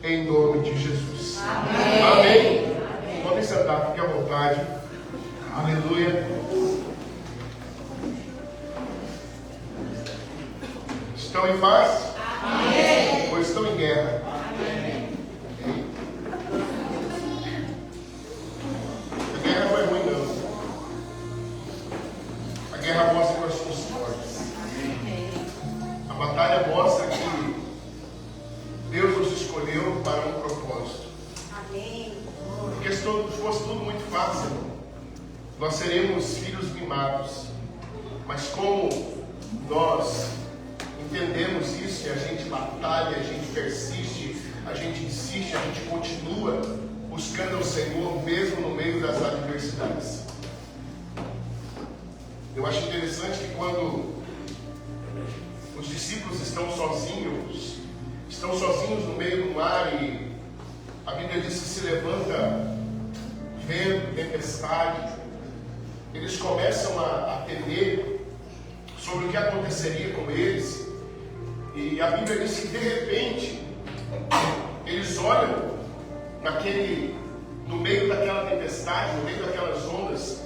em nome de Jesus. Amém. Amém. Podem sentar, fique à vontade. Aleluia. Estão em paz? Amém. Ou estão em guerra? Amém. A guerra não é ruim, não. A guerra mostra que nós somos fortes. A batalha mostra que Deus nos escolheu para um propósito. Amém. Porque se fosse tudo muito fácil, nós seremos filhos mimados. Mas como nós entendemos isso e a gente batalha, a gente persiste, a gente insiste, a gente continua buscando o Senhor mesmo no meio das adversidades. Eu acho interessante que quando os discípulos estão sozinhos no meio do mar e a Bíblia diz que se levanta vento, tempestade, eles começam a temer sobre o que aconteceria com eles. E a Bíblia diz que de repente eles olham no meio daquela tempestade, no meio daquelas ondas,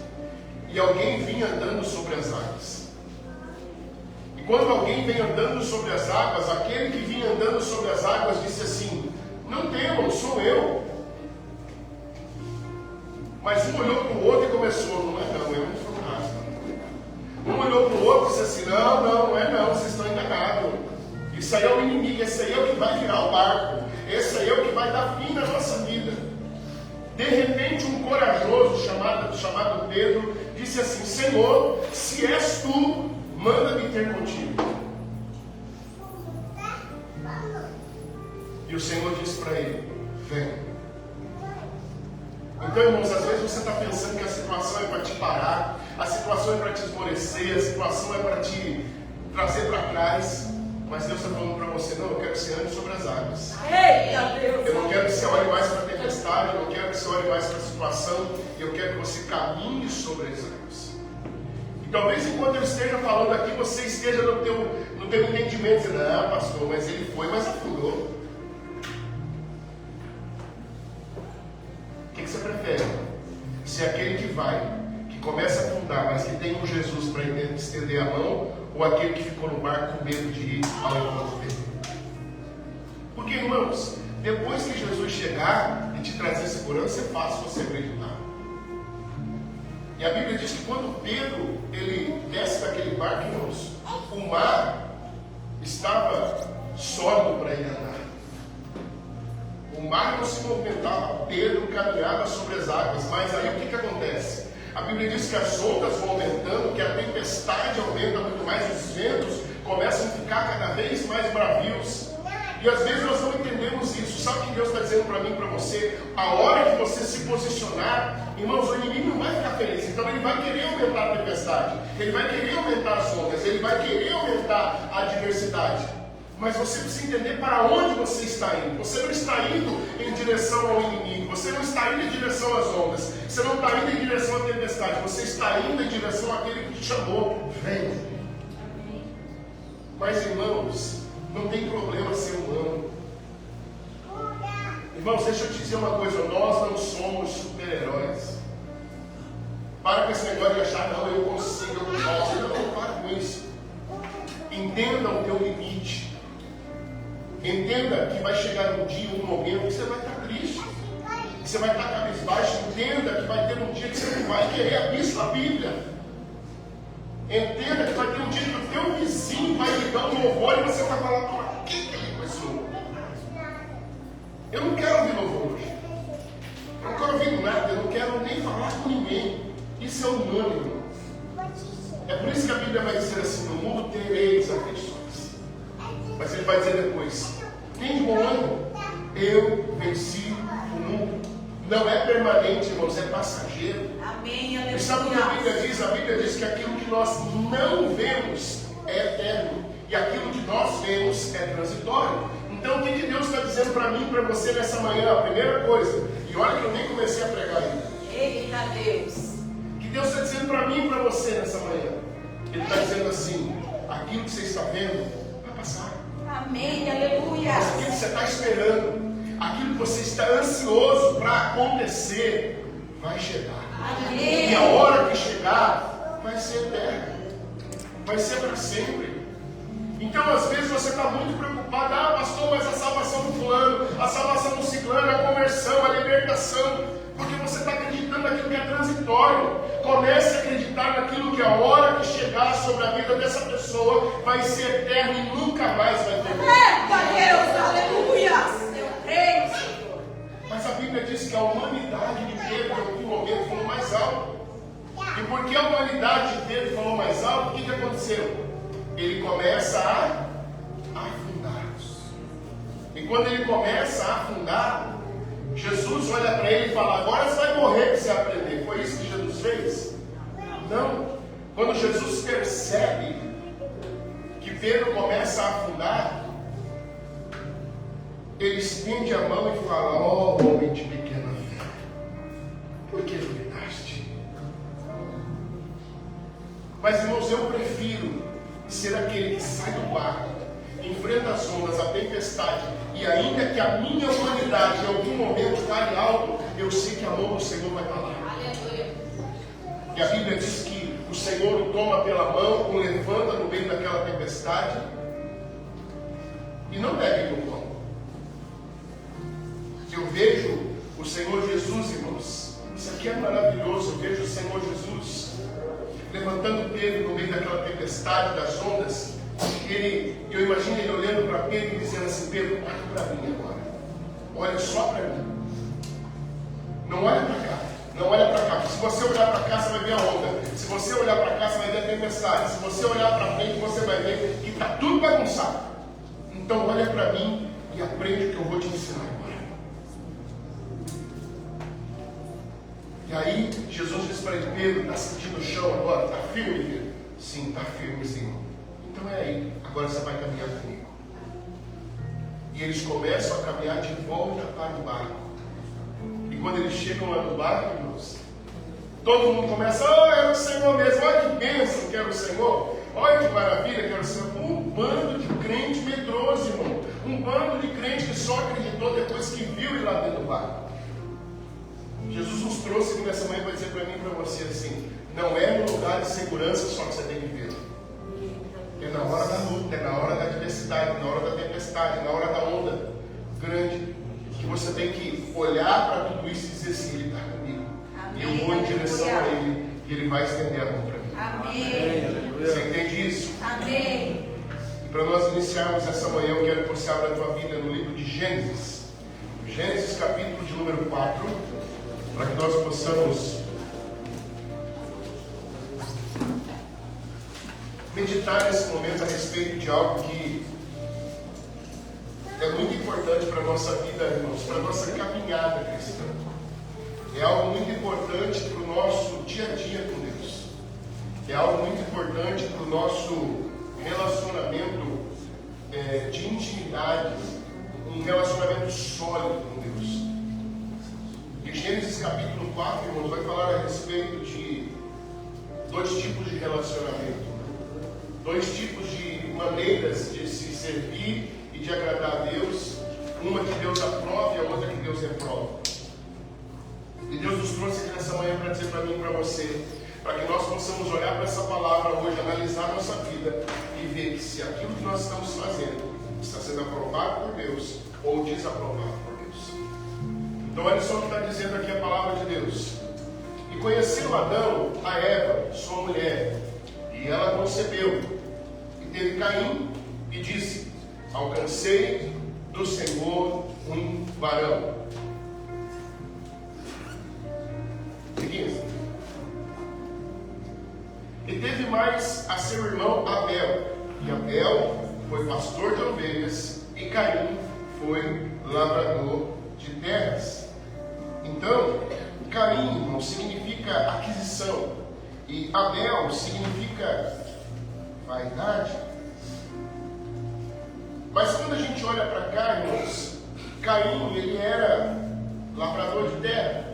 e alguém vinha andando sobre as águas. E quando alguém vem andando sobre as águas, aquele que vinha andando sobre as águas disse assim: não temam, sou eu. Mas um olhou para o outro e começou: não é não, eu não sou nada. Um olhou para o outro e disse assim: não é não, vocês estão enganados. Isso aí é o inimigo, esse aí é o que vai virar o barco, esse aí é o que vai dar fim na nossa vida. De repente um corajoso chamado Pedro disse assim: Senhor, se és tu, manda-me ter contigo. E o Senhor disse para ele: vem. Então, irmãos, às vezes você está pensando que a situação é para te parar, a situação é para te esmorecer, a situação é para te trazer para trás. Mas Deus está falando para você: não, eu quero que você ande sobre as águas. Eita Deus! Eu não quero que você olhe mais para a tempestade, eu não quero que você olhe mais para a situação, eu quero que você caminhe sobre as águas. E talvez enquanto eu esteja falando aqui, você esteja no teu entendimento, dizendo: não, pastor, mas ele foi, mas afundou. O que você prefere? Se é aquele que vai, que começa a afundar, mas que tem um Jesus para estender a mão, ou aquele que ficou no barco com medo de ir ao encontro dele? Porque, irmãos, depois que Jesus chegar e te trazer segurança, é fácil você acreditar. E a Bíblia diz que quando Pedro ele desce daquele barco, irmãos, o mar estava sólido para ele andar. O mar não se movimentava, Pedro caminhava sobre as águas. Mas aí o que acontece? A Bíblia diz que as ondas vão aumentando, que a tempestade aumenta muito mais, os ventos começam a ficar cada vez mais bravios. E às vezes nós não entendemos isso. Sabe o que Deus está dizendo para mim e para você? A hora que você se posicionar, irmãos, o inimigo não vai ficar feliz. Então ele vai querer aumentar a tempestade, ele vai querer aumentar as ondas, ele vai querer aumentar a adversidade. Mas você precisa entender para onde você está indo. Você não está indo em direção ao inimigo, você não está indo em direção às ondas, você não está indo em direção à tempestade, você está indo em direção àquele que te chamou. Vem. Mas, irmãos, não tem problema ser humano. Irmãos, deixa eu te dizer uma coisa: nós não somos super-heróis. Para com esse negócio de achar: não, eu consigo, eu posso. Não, para com isso. Entenda o teu limite. Entenda que vai chegar um dia, um momento que você vai estar triste, que você vai estar cabisbaixo. Entenda que vai ter um dia que você não vai querer abrir sua Bíblia. Entenda que vai ter um dia que o teu vizinho vai ligar um louvor e você vai falar: por que ele começou? Eu não quero ouvir louvor hoje. Eu não quero ouvir nada, eu não quero nem falar com ninguém. Isso é humano, irmão. É por isso que a Bíblia vai dizer assim: no mundo tereis aflições. Mas ele vai dizer depois: nem de bom ânimo, eu venci o mundo. Não é permanente, irmãos, é passageiro. Amém, aleluia. E sabe o que a Bíblia diz? A Bíblia diz que aquilo que nós não vemos é eterno, e aquilo que nós vemos é transitório. Então o que Deus está dizendo para mim e para você nessa manhã? A primeira coisa, e olha que eu nem comecei a pregar ainda. Eita Deus. O que Deus está dizendo para mim e para você nessa manhã? Ele está dizendo assim: aquilo que você está vendo vai passar. Amém, aleluia. Mas aquilo que você está esperando, aquilo está ansioso para acontecer, vai chegar. Amém. E a hora que chegar, vai ser eterna. Vai ser para sempre. Então, às vezes, você está muito preocupado. Ah, pastor, mas a salvação do fulano, a salvação do ciclano, a conversão, a libertação. Porque você está acreditando naquilo que é transitório. Comece a acreditar naquilo que a hora que chegar sobre a vida dessa pessoa vai ser eterna e nunca mais vai ter. Eita Deus, aleluia. Eu creio, Senhor. Mas a Bíblia diz que a humanidade de Pedro, em algum momento, falou mais alto. E porque a humanidade de Pedro falou mais alto, o que aconteceu? Ele começa a afundar. E quando ele começa a afundar, Jesus olha para ele e fala: agora você vai morrer para você aprender. Foi isso que Jesus fez? Não. Quando Jesus percebe que Pedro começa a afundar, ele estende a mão e fala: ó homem de pequena fé, por que duvidaste? Mas, irmãos, eu prefiro ser aquele que sai do barco, enfrenta as ondas, a tempestade, e ainda que a minha humanidade em algum momento fale alto, eu sei que a mão do Senhor vai estar lá. Aleluia. E a Bíblia diz que o Senhor o toma pela mão, o levanta no meio daquela tempestade e não pega ele no colo. Eu vejo o Senhor Jesus, irmãos, isso aqui é maravilhoso. Eu vejo o Senhor Jesus levantando Pedro no meio daquela tempestade, das ondas. Eu imagino ele olhando para Pedro e dizendo assim: Pedro, olha para mim agora, olha só para mim, não olha para cá, não olha para cá. Se você olhar para cá, você vai ver a onda. Se você olhar para cá, você vai ver a tempestade. Se você olhar para frente, você vai ver que está tudo bagunçado. Então olha para mim e aprende o que eu vou te ensinar agora. E aí Jesus diz para ele: Pedro, está sentindo o chão agora? Está firme, Pedro? Sim, está firme, Senhor. Então é aí, agora você vai caminhar comigo. E eles começam a caminhar de volta para o barco. E quando eles chegam lá no barco, irmãos, todo mundo começa: oh, era o Senhor mesmo, olha que bênção que era o Senhor, olha que maravilha que era o Senhor. Um bando de crente medroso, irmão. Um bando de crente que só acreditou depois que viu ele lá dentro do barco. Jesus nos trouxe aqui nessa manhã para dizer para mim e para você assim: não é no lugar de segurança só que você tem que ver. É na hora da luta, é na hora da adversidade, na hora da tempestade, na hora da onda grande, que você tem que olhar para tudo isso e dizer assim: ele está comigo. E eu vou em direção a ele e ele vai estender a mão para mim. Amém. Você entende isso? Amém. E para nós iniciarmos essa manhã, eu quero que você abra a tua Bíblia no livro de Gênesis. Gênesis capítulo de número 4, para que nós possamos meditar nesse momento a respeito de algo que é muito importante para a nossa vida, irmãos, para a nossa caminhada cristã. É algo muito importante para o nosso dia a dia com Deus. É algo muito importante para o nosso relacionamento de intimidade, um relacionamento sólido com Deus. E Gênesis capítulo 4, irmãos, vai falar a respeito de dois tipos de relacionamento. Dois tipos de maneiras de se servir e de agradar a Deus. Uma que Deus aprova e a outra que Deus reprova. E Deus nos trouxe aqui nessa manhã para dizer para mim e para você, para que nós possamos olhar para essa palavra hoje, analisar a nossa vida e ver que se aquilo que nós estamos fazendo está sendo aprovado por Deus ou desaprovado por Deus. Então olha só o que está dizendo aqui a palavra de Deus. E conheceu Adão a Eva, sua mulher, e ela concebeu, e teve Caim, e disse: alcancei do Senhor um varão. Seguinte. E teve mais a seu irmão Abel, e Abel foi pastor de ovelhas, e Caim foi lavrador de terras. Então, Caim, irmão, significa aquisição, e Abel significa vaidade. Mas quando a gente olha para cá, irmãos, Caim, ele era lavrador de terra.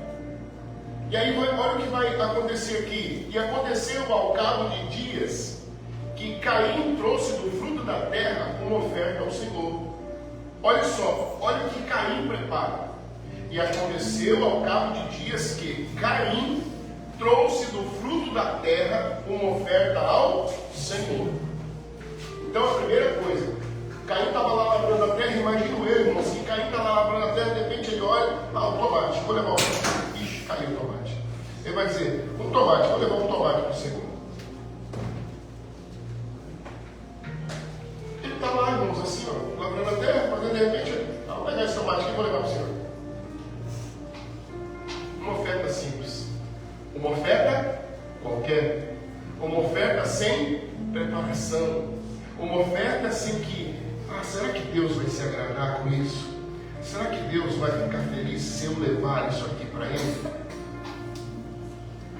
E aí olha o que vai acontecer aqui. E aconteceu ao cabo de dias que Caim trouxe do fruto da terra uma oferta ao Senhor. Olha só, olha o que Caim prepara. E aconteceu ao cabo de dias que Caim trouxe do fruto da terra uma oferta ao Senhor. Então a primeira coisa, Caim estava lá lavrando a terra, imagino eu, irmãos, que Caim está lá lavrando a terra, de repente ele olha, o tomate, vou levar o tomate. Ixi, caiu o tomate. Ele vai dizer, um tomate, vou levar um tomate para o Senhor. Ele está lá, irmãos, assim, ó, lavrando a terra, fazendo de repente, vou pegar esse tomate aqui e vou levar para o Senhor. Uma oferta simples. Uma oferta qualquer. Uma oferta sem preparação. Uma oferta sem que, será que Deus vai se agradar com isso? Será que Deus vai ficar feliz se eu levar isso aqui para Ele?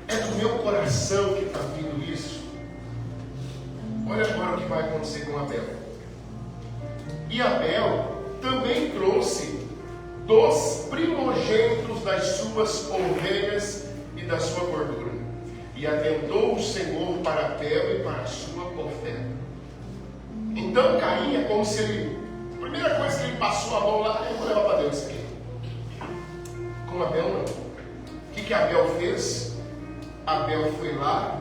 É do meu coração que está vindo isso? Olha agora o que vai acontecer com Abel. E Abel também trouxe dos primogênitos das suas ovelhas e da sua gordura. E atentou o Senhor para Abel e para a sua oferta. Então Caim é como se ele, a primeira coisa que ele passou a mão lá, eu vou levar para Deus isso aqui. Com Abel não. O que Abel fez? Abel foi lá,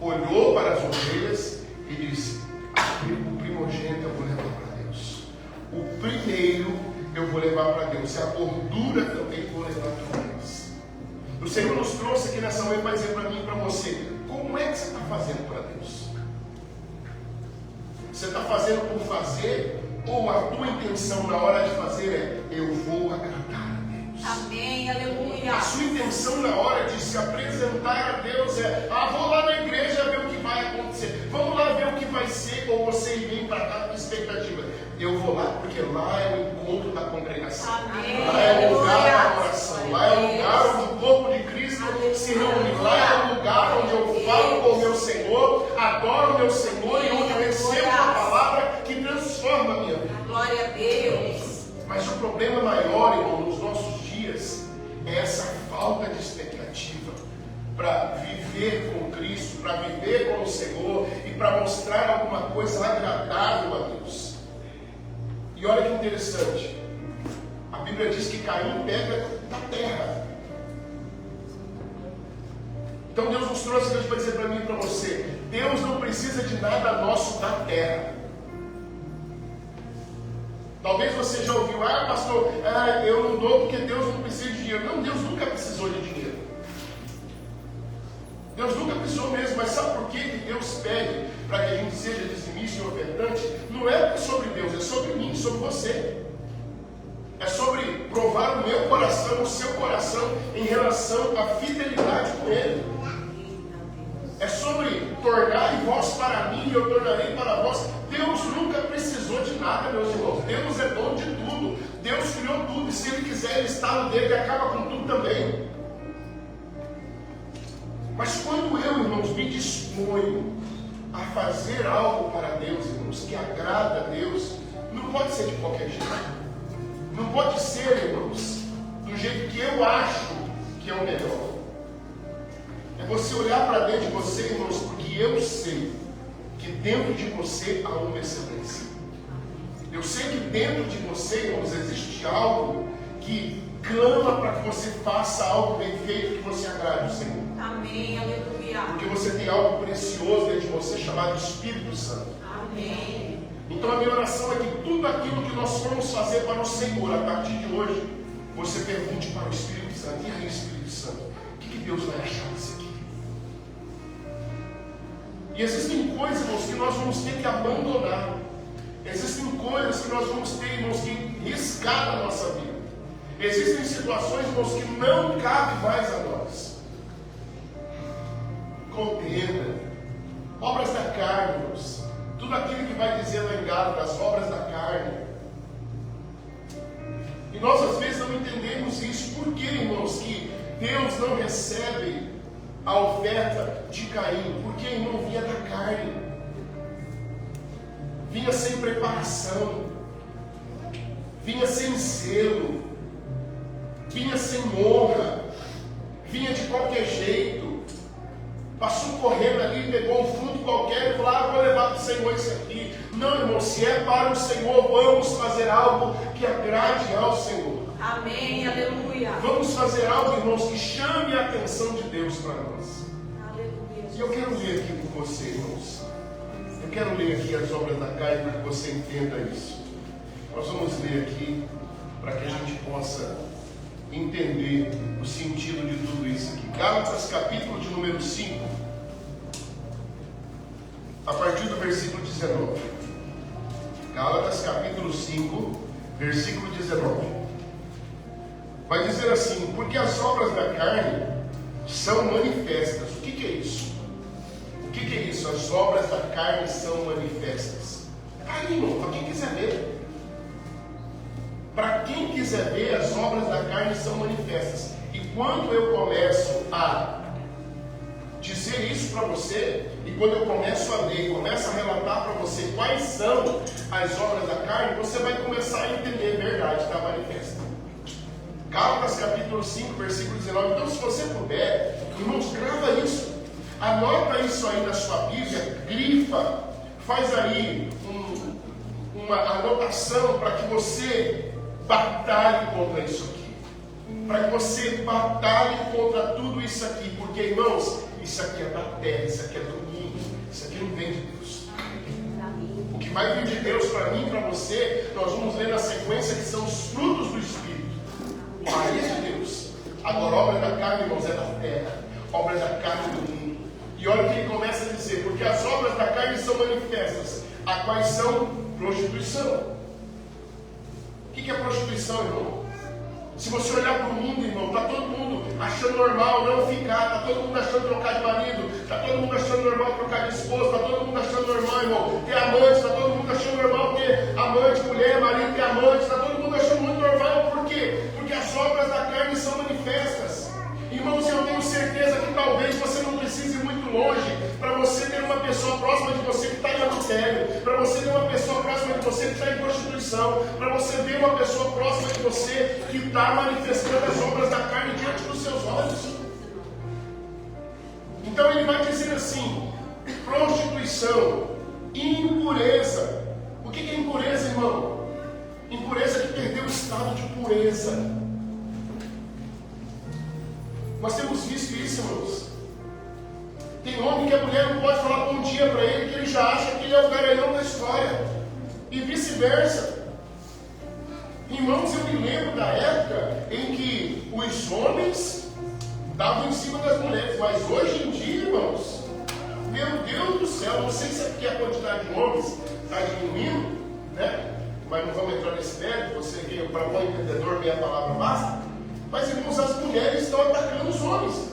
olhou para as ovelhas e disse, o primogênito eu vou levar para Deus. O primeiro eu vou levar para Deus. E a gordura também vou levar para Deus. O Senhor nos trouxe aqui nessa manhã para dizer para mim e para você, como é que você está fazendo para Deus? Você está fazendo por fazer? Ou a tua intenção na hora de fazer é, eu vou agradar a Deus? Amém, aleluia. A sua intenção na hora de se apresentar a Deus é, vou lá na igreja ver o que vai acontecer. Vamos lá ver o que vai ser, ou você vem para cá com expectativa. Eu vou lá porque lá é o encontro da congregação. Amém. Lá é o lugar da oração. Lá é o lugar onde o corpo de Cristo se reúne. Lá é o lugar onde eu falo com o meu Senhor, adoro o meu Senhor e onde eu recebo a palavra que transforma a minha vida. Glória a Deus. Mas o problema maior, irmão, nos nossos dias é essa falta de expectativa para viver com Cristo, para viver com o Senhor e para mostrar alguma coisa agradável a Deus. E olha que interessante, a Bíblia diz que Caim pega da terra. Então Deus nos trouxe aqui para dizer para mim e para você, Deus não precisa de nada nosso da terra. Talvez você já ouviu, pastor, eu não dou porque Deus não precisa de dinheiro. Não, Deus nunca precisou de dinheiro. Deus nunca precisou mesmo, mas sabe por que Deus pede para que a gente seja dizimista e ofertante? Não é sobre Deus, é sobre mim, sobre você. É sobre provar o meu coração, o seu coração em relação à fidelidade com Ele. É sobre tornar vós para mim e eu tornarei para vós. Deus nunca precisou de nada, meus irmãos. Deus é dono de tudo. Deus criou tudo. E se Ele quiser, Ele está no dele e acaba com tudo também. Mas quando eu, irmãos, me disponho a fazer algo para Deus, irmãos, que agrada a Deus, não pode ser de qualquer jeito. Não pode ser, irmãos, do jeito que eu acho que é o melhor. É você olhar para dentro de você, irmãos, porque eu sei que dentro de você há uma excelência. Eu sei que dentro de você, irmãos, existe algo que clama para que você faça algo bem feito, que você agrade o Senhor. Amém, aleluia. Porque você tem algo precioso dentro de você chamado Espírito Santo. Amém. Então a minha oração é que tudo aquilo que nós formos fazer para o Senhor a partir de hoje, você pergunte para o Espírito Santo, e aí Espírito Santo, o que Deus vai achar disso aqui? E existem coisas, irmãos, que nós vamos ter que abandonar. Existem coisas que nós vamos ter, irmãos, que riscar na nossa vida. Existem situações, irmãos, que não cabem mais a nós. Contenda, obras da carne, irmãos. Tudo aquilo que vai dizer lá em Gálatas, as obras da carne. E nós às vezes não entendemos isso. Por que, irmãos, que Deus não recebe a oferta de Caim? Porque, irmão, vinha da carne. Vinha sem preparação. Vinha sem zelo. Vinha sem honra. Vinha de qualquer jeito. Passou correndo ali, pegou um fruto qualquer e falou, vou levar para o Senhor isso aqui. Não, irmão, se é para o Senhor, vamos fazer algo que agrade ao Senhor. Amém, aleluia. fazer algo, irmãos, que chame a atenção de Deus para nós. Aleluia. E eu quero ler aqui com você, irmãos. Eu quero ler aqui as obras da carne para que você entenda isso. Nós vamos ler aqui para que a gente possa entender o sentido de tudo isso aqui. Gálatas, capítulo de número 5, a partir do versículo 19. Gálatas, capítulo 5, versículo 19. Vai dizer assim: porque as obras da carne são manifestas. O que é isso? O que é isso? As obras da carne são manifestas. Aí, irmão, para quem quiser ver. Para quem quiser ver, as obras da carne são manifestas. E quando eu começo a dizer isso para você, e quando eu começo a ler, começo a relatar para você quais são as obras da carne, você vai começar a entender a verdade, está manifesta. Gálatas capítulo 5, versículo 19. Então, se você puder, irmãos, grava isso. Anota isso aí na sua Bíblia, grifa, faz aí uma anotação para que você batalhe contra isso aqui. Para que você batalhe contra tudo isso aqui. Porque, irmãos, isso aqui é da terra, isso aqui é do mundo, isso aqui não vem de Deus. O que vai vir de Deus para mim e para você, nós vamos ler na sequência, que são os frutos do Espírito. Aí é de Deus. Agora, a obra da carne, irmãos, é da terra. A obra da carne do mundo. E olha o que ele começa a dizer: porque as obras da carne são manifestas, a quais são prostituição. O que é prostituição, irmão? Se você olhar para o mundo, irmão, está todo mundo achando normal não ficar, está todo mundo achando trocar de marido, está todo mundo achando normal trocar de esposa, está todo mundo achando normal, irmão, ter amante, está todo mundo achando normal ter amante, mulher, marido, ter amante, está todo mundo achando muito normal. Por quê? Porque as obras da carne são manifestas. Irmãos, eu tenho certeza que talvez você não precise ir muito longe para você ter uma pessoa próxima de você que está em adultério, para você ter uma pessoa próxima de você que está em prostituição, para você ver uma pessoa próxima de você que está manifestando as obras da carne diante dos seus olhos. Então ele vai dizer assim: prostituição, impureza. O que é impureza, irmão? Impureza é que perdeu o estado de pureza. Nós temos visto isso, irmãos. Tem homem que a mulher não pode falar bom dia para ele, que ele já acha que ele é o garanhão da história. E vice-versa. Irmãos, eu me lembro da época em que os homens davam em cima das mulheres. Mas hoje em dia, irmãos, meu Deus do céu, não sei se é porque a quantidade de homens está diminuindo, né? Mas não vamos entrar nesse mérito, você que para bom entendedor, meia palavra basta. Mas, irmãos, as mulheres estão atacando os homens.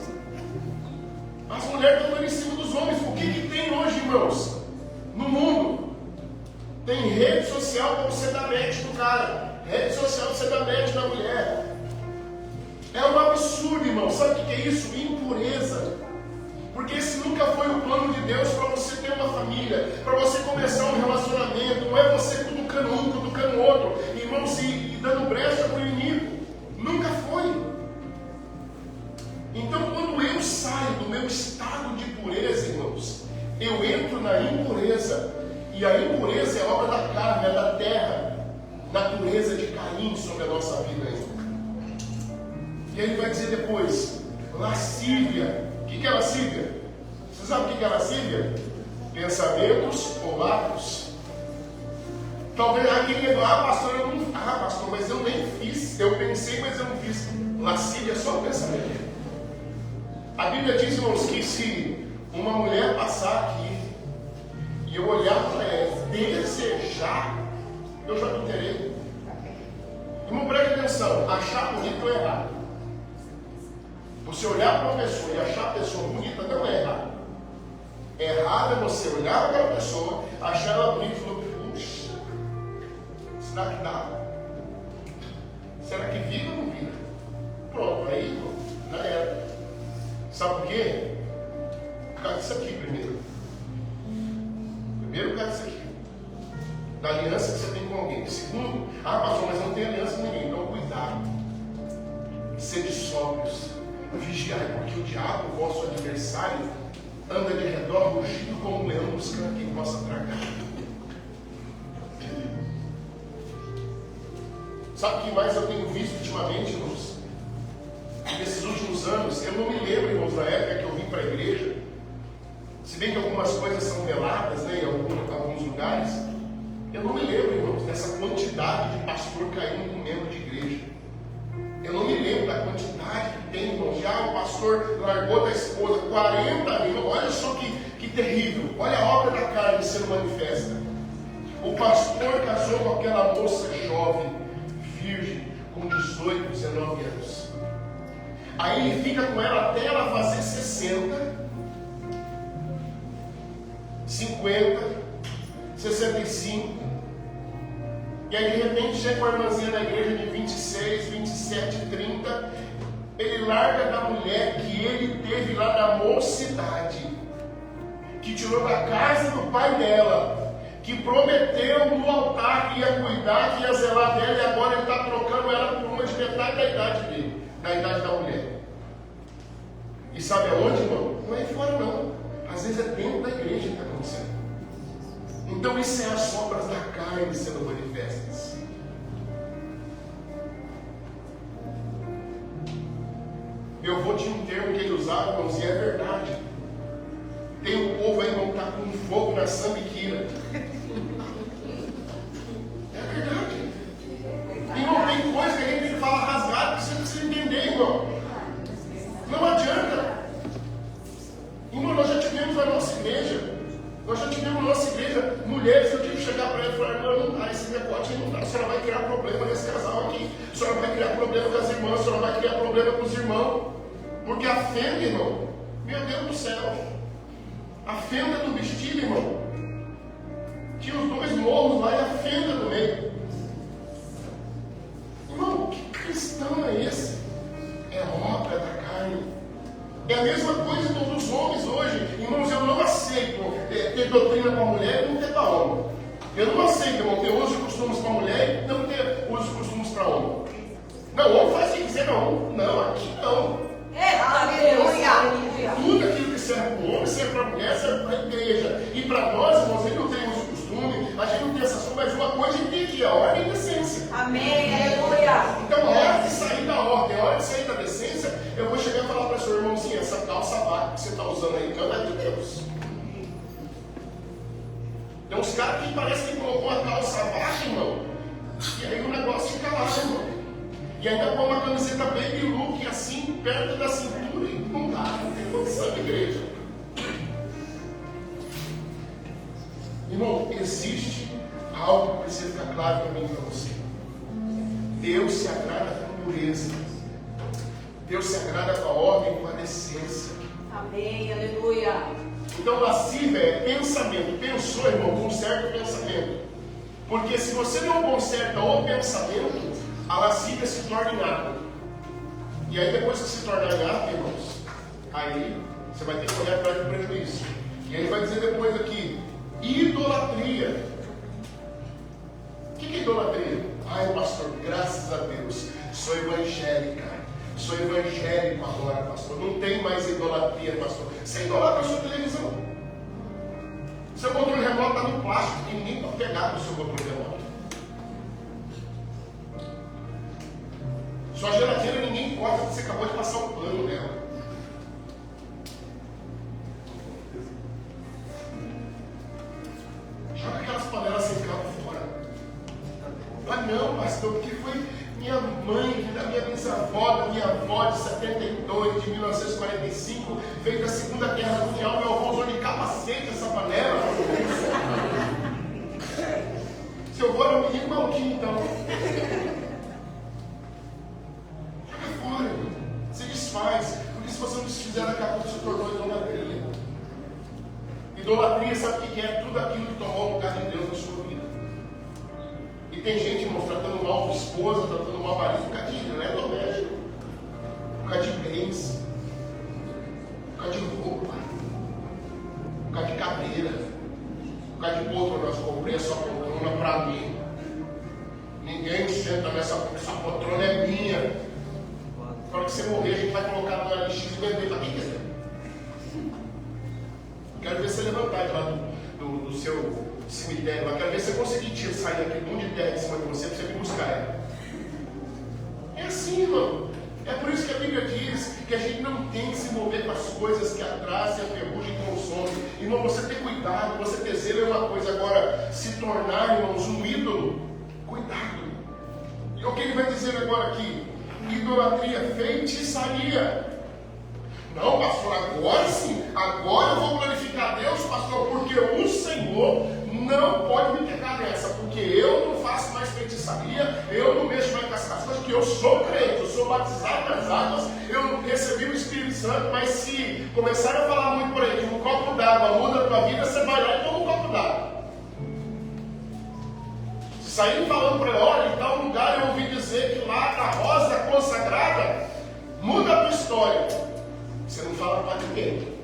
As mulheres estão dando em cima dos homens. O que tem hoje, irmãos? No mundo. Tem rede social para você dar match no cara. Rede social para você dar match na mulher. É um absurdo, irmão. Sabe o que é isso? Impureza. Porque esse nunca foi o plano de Deus para você ter uma família, para você começar um relacionamento. Não é você cutucando um, cutucando o outro, irmãos, e dando brecha para o inimigo. Nunca foi. Então, quando eu saio do meu estado de pureza, irmãos, eu entro na impureza. E a impureza é obra da carne, é da terra, natureza de Caim sobre a nossa vida ainda. E ele vai dizer depois, lascívia. O que é lascívia? Você sabe o que é lascívia? Pensamentos ou atos. Talvez aquele pastor, eu não. Pastor, mas eu nem fiz. Eu pensei, mas eu não fiz. Lascívia é só o pensamento. A Bíblia diz, irmãos, que se uma mulher passar aqui e eu olhar para ela, desejar, eu já me terei. Irmão, preste atenção: achar bonito ou errado. Você olhar para uma pessoa e achar a pessoa bonita não é errado. Errado é você olhar para aquela pessoa, achar ela bonita e falar: puxa, será que dá? Será que vira ou não vira? Pronto, aí já era. Sabe por quê? Por causa disso aqui primeiro. Primeiro por causa disso aqui. Da aliança que você tem com alguém. Segundo, pastor, mas não tem aliança com ninguém. Então cuidado. Sede sóbrios. Vigiai, porque o diabo, o vosso adversário, anda de redor, rugindo como um leão, buscando quem possa tragar. Sabe o que mais eu tenho visto ultimamente, irmãos? muitos anos, eu não me lembro, irmãos, na época que eu vim para a igreja, se bem que algumas coisas são veladas, né, em alguns lugares, eu não me lembro, irmãos, dessa quantidade de pastor caindo com membro de igreja. Eu não me lembro da quantidade que tem, irmãos. Já o pastor largou da esposa 40 mil. Olha só que terrível. Olha a obra da carne sendo manifesta. O pastor casou com aquela moça jovem, virgem, com 18, 19 anos. Aí ele fica com ela até ela fazer 60, 50, 65. E aí de repente chega uma irmãzinha na igreja de 26, 27, 30. Ele larga da mulher que ele teve lá na mocidade, que tirou da casa do pai dela, que prometeu no altar que ia cuidar, que ia zelar dela, e agora ele está trocando ela por uma de metade da idade dele, da idade da mulher. E sabe aonde, irmão? Não é fora não. Às vezes é dentro da igreja que está acontecendo. Então isso é as obras da carne sendo manifestas. Eu vou te um termo que ele usava, irmãos, e é verdade. Tem um povo aí, irmão, que está com fogo na sambiquira. É verdade. Irmão, tem coisa que a gente tem que falar rasgado que você precisa entender, irmão. Não adianta. Irmão, nós já tivemos na nossa igreja. Nós já tivemos na nossa igreja mulheres, eu tive que chegar para ela e falar, irmã, não dá, esse decote não dá, a senhora vai criar problema nesse casal aqui, a senhora vai criar problema com as irmãs, a senhora vai criar problema com os irmãos, porque a fenda, irmão, meu Deus do céu, a fenda do vestido, irmão, tinha os dois morros lá e a fenda no meio. Irmão, que cristão é esse? É obra da carne. É a mesma coisa dos homens hoje. Irmãos, eu não aceito ter doutrina para a mulher e não ter para homem. Eu não aceito, irmão, ter usos e costumes para a mulher e não ter usos e costumes para homem. Não, o homem faz o que quiser, não. Não, aqui não. Aleluia! Tudo aquilo que serve para o homem, serve para a mulher, serve para a igreja. E para nós, irmãos, a gente não tem uso e costume, a gente não tem essas coisas, mas uma coisa a gente tem aqui, a ordem e a decência. Amém, aleluia! Então, a hora de sair da ordem, a hora de sair da decência, eu vou chegar e falar para a sua irmãozinha, essa calça vaca que você está usando aí, não é de Deus. Tem uns caras que parece que colocou uma calça vaca, irmão, e aí o negócio fica lá, irmão. E ainda põe uma camiseta baby look assim, perto da cintura, e não dá, não tem condição de igreja. Irmão, existe algo que precisa ficar claro para mim e para você. Deus se agrada com pureza. Deus se agrada com a ordem e com a decência. Amém, aleluia! Então, lascívia é pensamento. Pensou, irmão, conserta o pensamento. Porque se você não conserta o pensamento, a lascívia se torna em ato. E aí, depois que se tornar em ato, irmãos, aí você vai ter que olhar para o prejuízo. E aí vai dizer depois aqui, idolatria. O que é idolatria? Ai, pastor, graças a Deus, sou evangélica. Sou evangélico agora, pastor. Não tem mais idolatria, pastor. Você idolatra a sua televisão. Seu controle remoto está no plástico e ninguém pode pegar no seu controle remoto. Sua geladeira ninguém encosta porque você acabou de passar o pano nela. Joga aquelas panelas sem cabo fora. Ah não, pastor, porque foi minha mãe, da minha bisavó, da minha avó de 72, de 1945, veio da Segunda Guerra Mundial, meu avô usou de capacete essa panela. Seu avô era um menino malquinho, então. Joga fora, se desfaz, porque se você não desfizer, daqui a pouco se tornou idolatria. Idolatria, sabe o que é? Tudo aquilo que tomou o lugar de Deus na sua vida. E tem gente, irmão, tratando mal a esposa, tratando mal o marido, por causa de eletrodoméstico, por causa de bens, por causa de roupa, por causa de cadeira, por causa de poltrona. Nós comprei essa poltrona para mim. Ninguém senta nessa poltrona, é minha. Na hora que você morrer, a gente vai colocar no LX e vender para quem quiser. Quero ver você levantar de lá do seu cemitério. Eu quero ver se você conseguir sair daquele monte de terra em cima de você para você me buscar ela. É assim, irmão. É por isso que a Bíblia diz que a gente não tem que se mover com as coisas que a traça e a ferrugem consomem. Irmão, você ter cuidado, você ter zelo é uma coisa. Agora, se tornar, irmãos, um ídolo, cuidado. E o que ele vai dizer agora aqui? Idolatria, feitiçaria. Não, pastor, agora sim, agora eu vou glorificar Deus, pastor, porque o Senhor não pode me pegar nessa, porque eu não faço mais feitiçaria, eu não mexo mais com as coisas, porque eu sou crente, eu sou batizado nas águas, eu recebi o Espírito Santo, mas se começarem a falar muito por aí, que um copo d'água muda a tua vida, você vai lá e toma um copo d'água. Se sair falando para ele, olha, em tal lugar eu ouvi dizer que lá na rosa consagrada, muda a tua história. Você não fala para ninguém.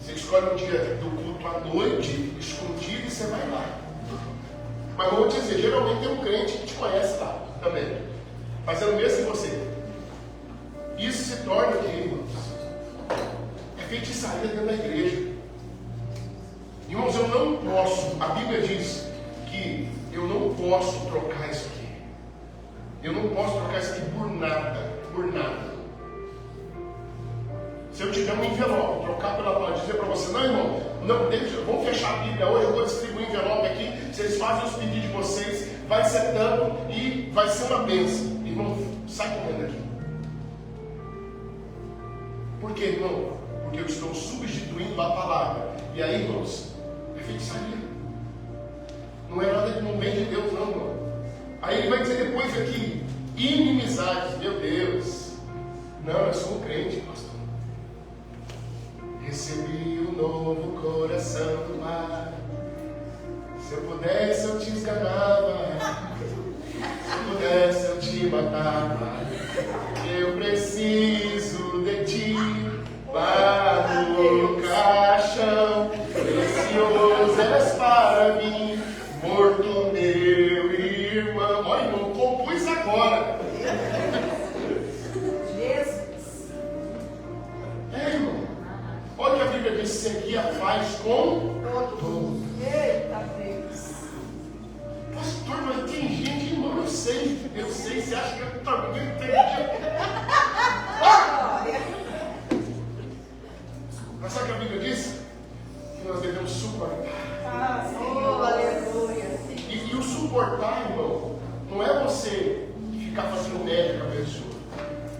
Você escolhe um dia do culto à noite, escondido, e você vai lá. Mas vou te dizer, geralmente tem um crente que te conhece lá também, fazendo o mesmo que você. Isso se torna o que, irmãos? É feitiçaria dentro da igreja. Irmãos, eu não posso, a Bíblia diz que eu não posso trocar isso aqui. Eu não posso trocar isso aqui por nada, por nada. Se eu tiver um envelope, trocar pela palavra, dizer para você, não, irmão, não deixa, vamos fechar a Bíblia hoje, eu vou distribuir um envelope aqui, vocês fazem os pedidos de vocês, vai ser tanto e vai ser uma bênção. Irmão, sai correndo aqui. Por quê, irmão? Porque eu estou substituindo a palavra. E aí, irmãos, é feitiçaria. Não é nada que não vem de Deus, não, irmão. Aí ele vai dizer depois aqui, inimizades, meu Deus. Não, eu sou um crente, pastor. Recebi um novo coração do mar. Se eu pudesse, eu te esganava. Se eu pudesse, eu te matava. Eu preciso de ti para o caixão. Precioso és para mim, morto meu irmão. Olha, irmão, compus agora. Olha o que a Bíblia diz, seguir a paz com todos. Eita Deus. Pastor, mas tem gente, irmão, eu sei, você acha que eu também entendi. Mas sabe o que a Bíblia diz? Que nós devemos suportar. Oh, aleluia. E o suportar, irmão, não é você ficar fazendo média com a pessoa.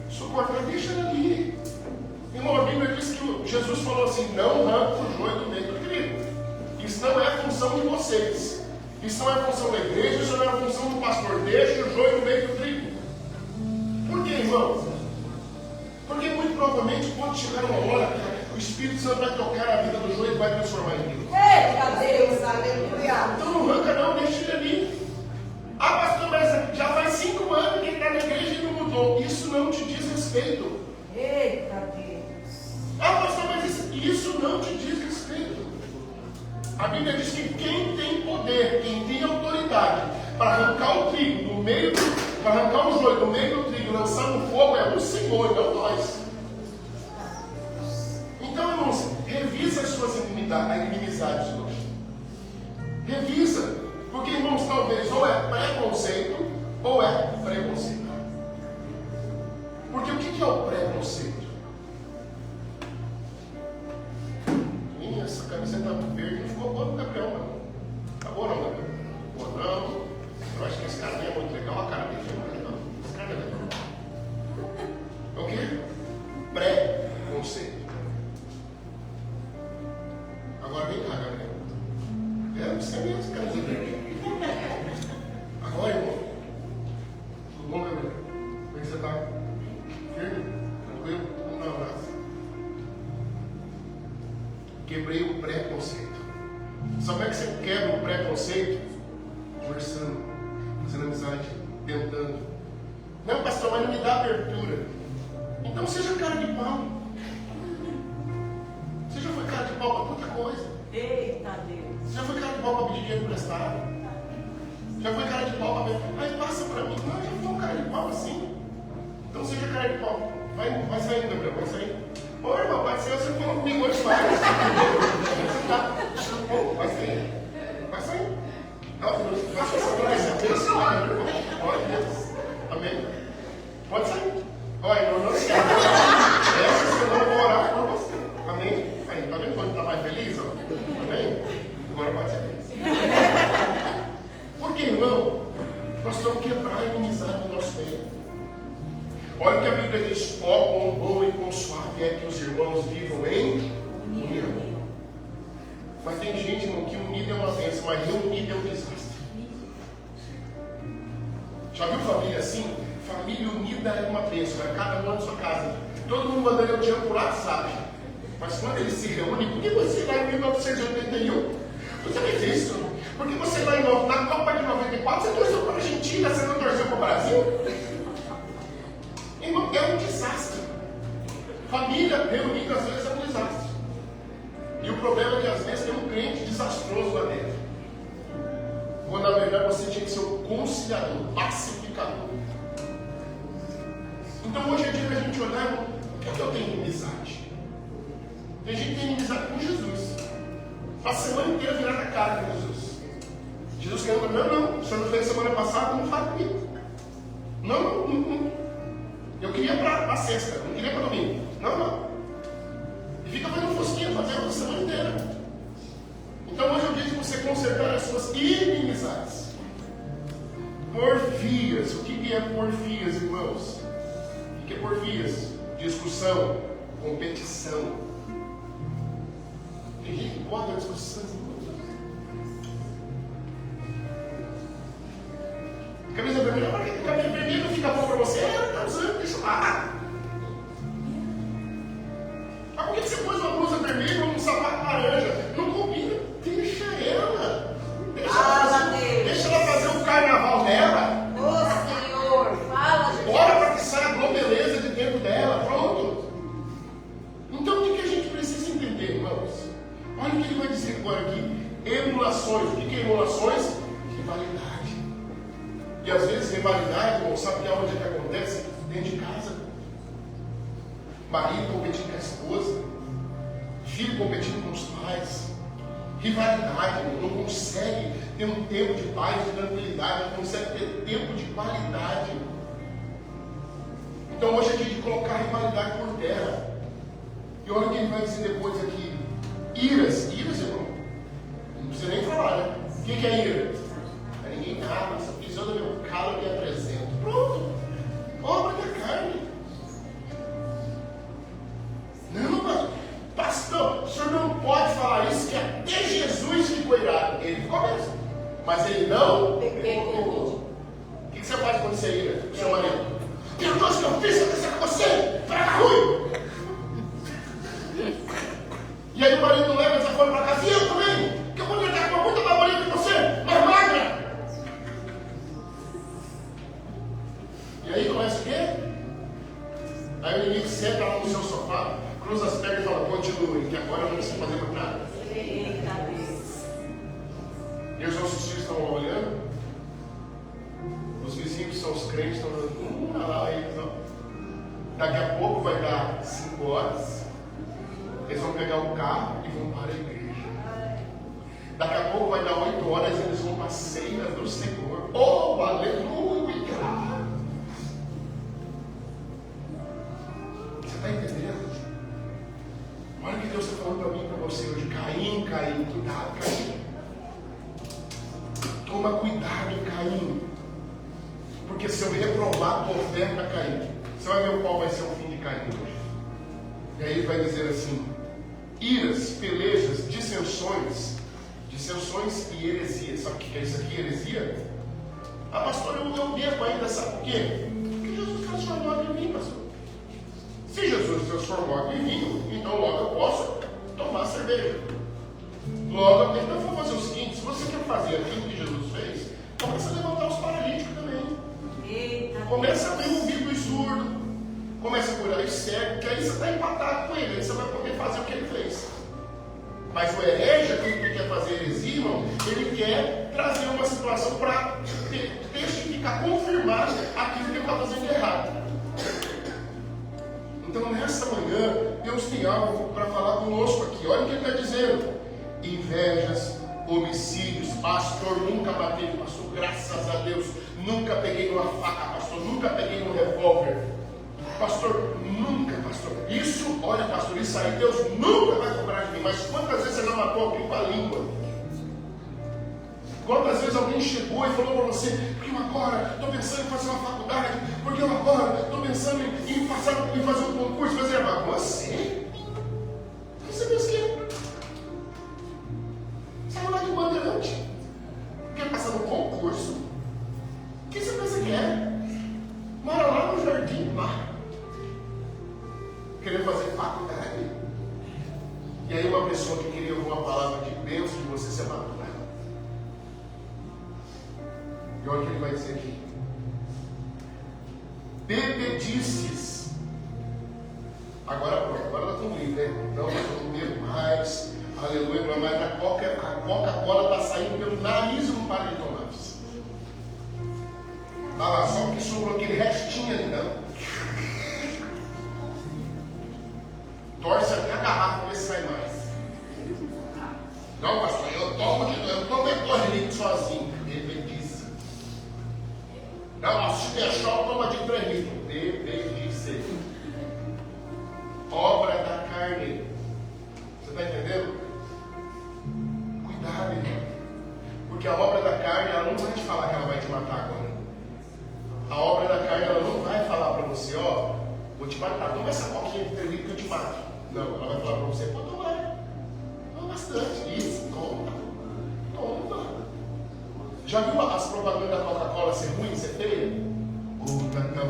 Suportar, deixa ela ali. Irmão, a Bíblia diz que Jesus falou assim, não arranca o joio do meio do trigo. Isso não é a função de vocês. Isso não é a função da igreja, isso não é a função do pastor. Deixa o joio no meio do trigo. Por quê, irmão? Porque muito provavelmente quando chegar uma hora, o Espírito Santo vai tocar a vida do joio e vai transformar em trigo. Eita Deus, aleluia. Então não arranca não, deixa ele ali. Ah, pastor, mas já faz 5 anos que ele está na igreja e não mudou. Isso não te diz respeito. Eita Deus. Ah, pastor, mas isso não te diz respeito. A Bíblia diz que quem tem poder, quem tem autoridade para arrancar o trigo do meio, para arrancar o joio do meio do trigo, lançar no fogo, é o Senhor, não nós. Então, irmãos, revisa as suas inimizades hoje. Revisa. Porque, irmãos, talvez ou é preconceito ou é preconceito. Porque o que é o preconceito? Essa camiseta verde não ficou boa no Gabriel, não. Tá boa, não, Gabriel? Boa, não. Eu acho que esse cara é muito legal. A cara dele é muito legal. Esse cara é legal. É o quê? Pré-conceito. Agora vem cá, Gabriel. Você é mesmo, camiseta verde. Agora, irmão. Tudo bom, Gabriel? Como é que você tá? Firme? Tranquilo? Vamos dar um abraço. Quebrei o preconceito. Sabe como é que você quebra o preconceito? Conversando, fazendo amizade, tentando. Não, pastor, mas não me dá abertura. Então seja cara de pau. Você já foi cara de pau para tanta coisa. Eita Deus. Você já foi cara de pau para pedir dinheiro emprestado. Já foi cara de pau para ver. Aí passa para mim. Não, já foi um cara de pau assim. Então seja cara de pau. Vai saindo, Gabriel, vai saindo. Ô, irmão, pode ser você falou comigo hoje mais. Vai sair. Vai sair. Vai sair. Glória a Deus. Amém. Pode sair. Olha, irmão, não sei. Essa semana eu vou orar por você. Amém? Aí, tá vendo quando tá mais feliz? Ó? Amém? Agora pode ser feliz. Porque, irmão, nós estamos quebrando a inimizade do nosso meio. Olha o que a Bíblia diz: ó, quão bom e quão suave é que os irmãos vivam em união. Mas tem gente, irmão, que unido é uma bênção, mas reunido é um desastre. Já viu família assim? Família unida é uma bênção, é cada um na sua casa. Todo mundo mandando eu te amo por WhatsApp. Mas quando eles se reúnem, por que você lá em 1981? Você fez isso? Porque você lá na Copa de 94, você torceu para a Argentina, você não torceu para o Brasil? Irmão, é um desastre. Família reunida às vezes é um desastre. E o problema é que às vezes tem um crente desastroso lá dentro. Quando na verdade você tinha que ser o conciliador, o pacificador. Então hoje é dia da gente olhar, por que eu tenho inimizade? Tem gente que tem inimizade com Jesus. A semana inteira virada a cara com Jesus. Jesus querendo, não, o senhor não fez semana passada, não fala comigo. Não. Eu queria para a sexta, não queria para domingo. Não. E fica fazendo fosquinha, fazendo a semana inteira. Então hoje é o dia de você consertar as suas inimizades. Porfias. O que é porfias, irmãos? O que é porfias? Discussão, competição. Tem gente que gosta da discussão. Camisa vermelha, para que camisa vermelha não fica bom para você? Está usando, deixa lá. Mas por que você pôs uma blusa vermelha ou um sapato laranja? Não combina. Deixa ela. Deixa ela fazer o carnaval dela. Ô Senhor, fala, Jesus. Bora para que saia a globeleza de dentro dela. Pronto. Então o que a gente precisa entender, irmãos? Olha o que ele vai dizer agora aqui. Emulações. O que é emulações? Rivalidade. E às vezes rivalidade, irmão, sabe que é onde que acontece? Dentro de casa. Marido competindo com a esposa. Filho competindo com os pais. Rivalidade, irmão, não consegue ter um tempo de paz, de tranquilidade, não consegue ter tempo de qualidade. Então hoje é dia de colocar a rivalidade por terra. E olha o que ele vai dizer depois aqui. Iras, irmão. Não precisa nem falar, né? O que é ira? É ninguém nada, só pisou no meu calo e me apresento. Pronto. Obra da carne. Não, mas pastor, o senhor não pode falar isso, que até Jesus ficou irado. Ele ficou mesmo. Mas ele não pecou. O que você faz quando você ira com o seu marido? Tem coisa que eu fiz, eu pensei com você, fraca ruim. E aí o marido não leva essa forma para casa, e eu também, porque eu poderia estar com muito mais bonita que você, mais magra. E aí começa o quê? Aí o inimigo senta lá no seu sofá, cruza as pernas e fala, continue, que agora eu não preciso fazer mais nada. E os nossos filhos estão olhando, os vizinhos que são os crentes estão olhando, lá eles não. Daqui a pouco vai dar 5 horas, eles vão pegar o carro e vão para a igreja. Daqui a pouco vai dar 8 horas e eles vão para a ceia do Senhor. Oh, aleluia! Você está entendendo? Olha o que Deus está falando para mim e para você hoje. Caim, cuidado, Caim. Toma cuidado, Caim. Porque se eu reprovar a tua oferta, Caim, você vai ver qual vai ser o fim de Caim hoje. E aí ele vai dizer assim: iras, pelejas, dissensões e heresias. Sabe o que é isso aqui, heresia? Ah, pastor, eu bebo ainda, sabe por quê? Porque Jesus transformou água em vinho, pastor. Se Jesus transformou água em vinho, então logo eu posso tomar cerveja. Logo, então eu vou fazer o seguinte: se você quer fazer aquilo que Jesus fez, começa a levantar os paralíticos também. Começa a abrir o ouvido dos surdos. Começa a curar os cegos, que aí você está empatado com ele, aí você vai poder fazer o que ele fez. Mas o herege, aquele que quer fazer heresia, irmão, ele quer trazer uma situação para testificar, confirmar aquilo que ele está fazendo de errado. Então, nessa manhã, Deus tem algo para falar conosco aqui. Olha o que ele está dizendo: invejas, homicídios. Pastor, nunca matei, pastor, graças a Deus. Nunca peguei uma faca, pastor, nunca peguei um revólver. Pastor, nunca, pastor. Isso, olha, pastor, isso aí Deus nunca vai cobrar de mim. Mas quantas vezes você já matou alguém com a língua? Quantas vezes alguém chegou e falou para você, porque eu agora estou pensando em fazer uma faculdade, porque eu agora estou pensando em fazer um concurso, fazer uma você? Você pensa que saiu lá de bandeirante? Quer passar no concurso? O que você pensa que é? Mora lá no jardim, lá. Querendo fazer faculdade. E aí uma pessoa que queria ouvir uma palavra de bênção de você se matou. E olha o que ele vai dizer aqui. Bebedices. Agora nós estamos livres, né? Não, nós vamos comer mais. Aleluia, mas a Coca-Cola está saindo pelo nariz e não para de tomar. Olha lá, só que sobrou aquele restinho ali, não. Torce até a garrafa para ver se sai mais. Não, pastor, eu tomo 2 litros sozinho. Bebedice. Não, se deixar, toma de 3 litros. Bebedice. Obra da carne. Você está entendendo? Cuidado, irmão. Porque a obra da carne, ela não vai te falar que ela vai te matar agora. A obra da carne, ela não vai falar para você, ó, vou te matar, toma essa coquinha de 3 litros que eu te mato. Não, ela vai falar para você, pode tomar. Toma bastante. Isso, toma. Já viu as propagandas da Coca-Cola ser ruim, ser feia? O Natal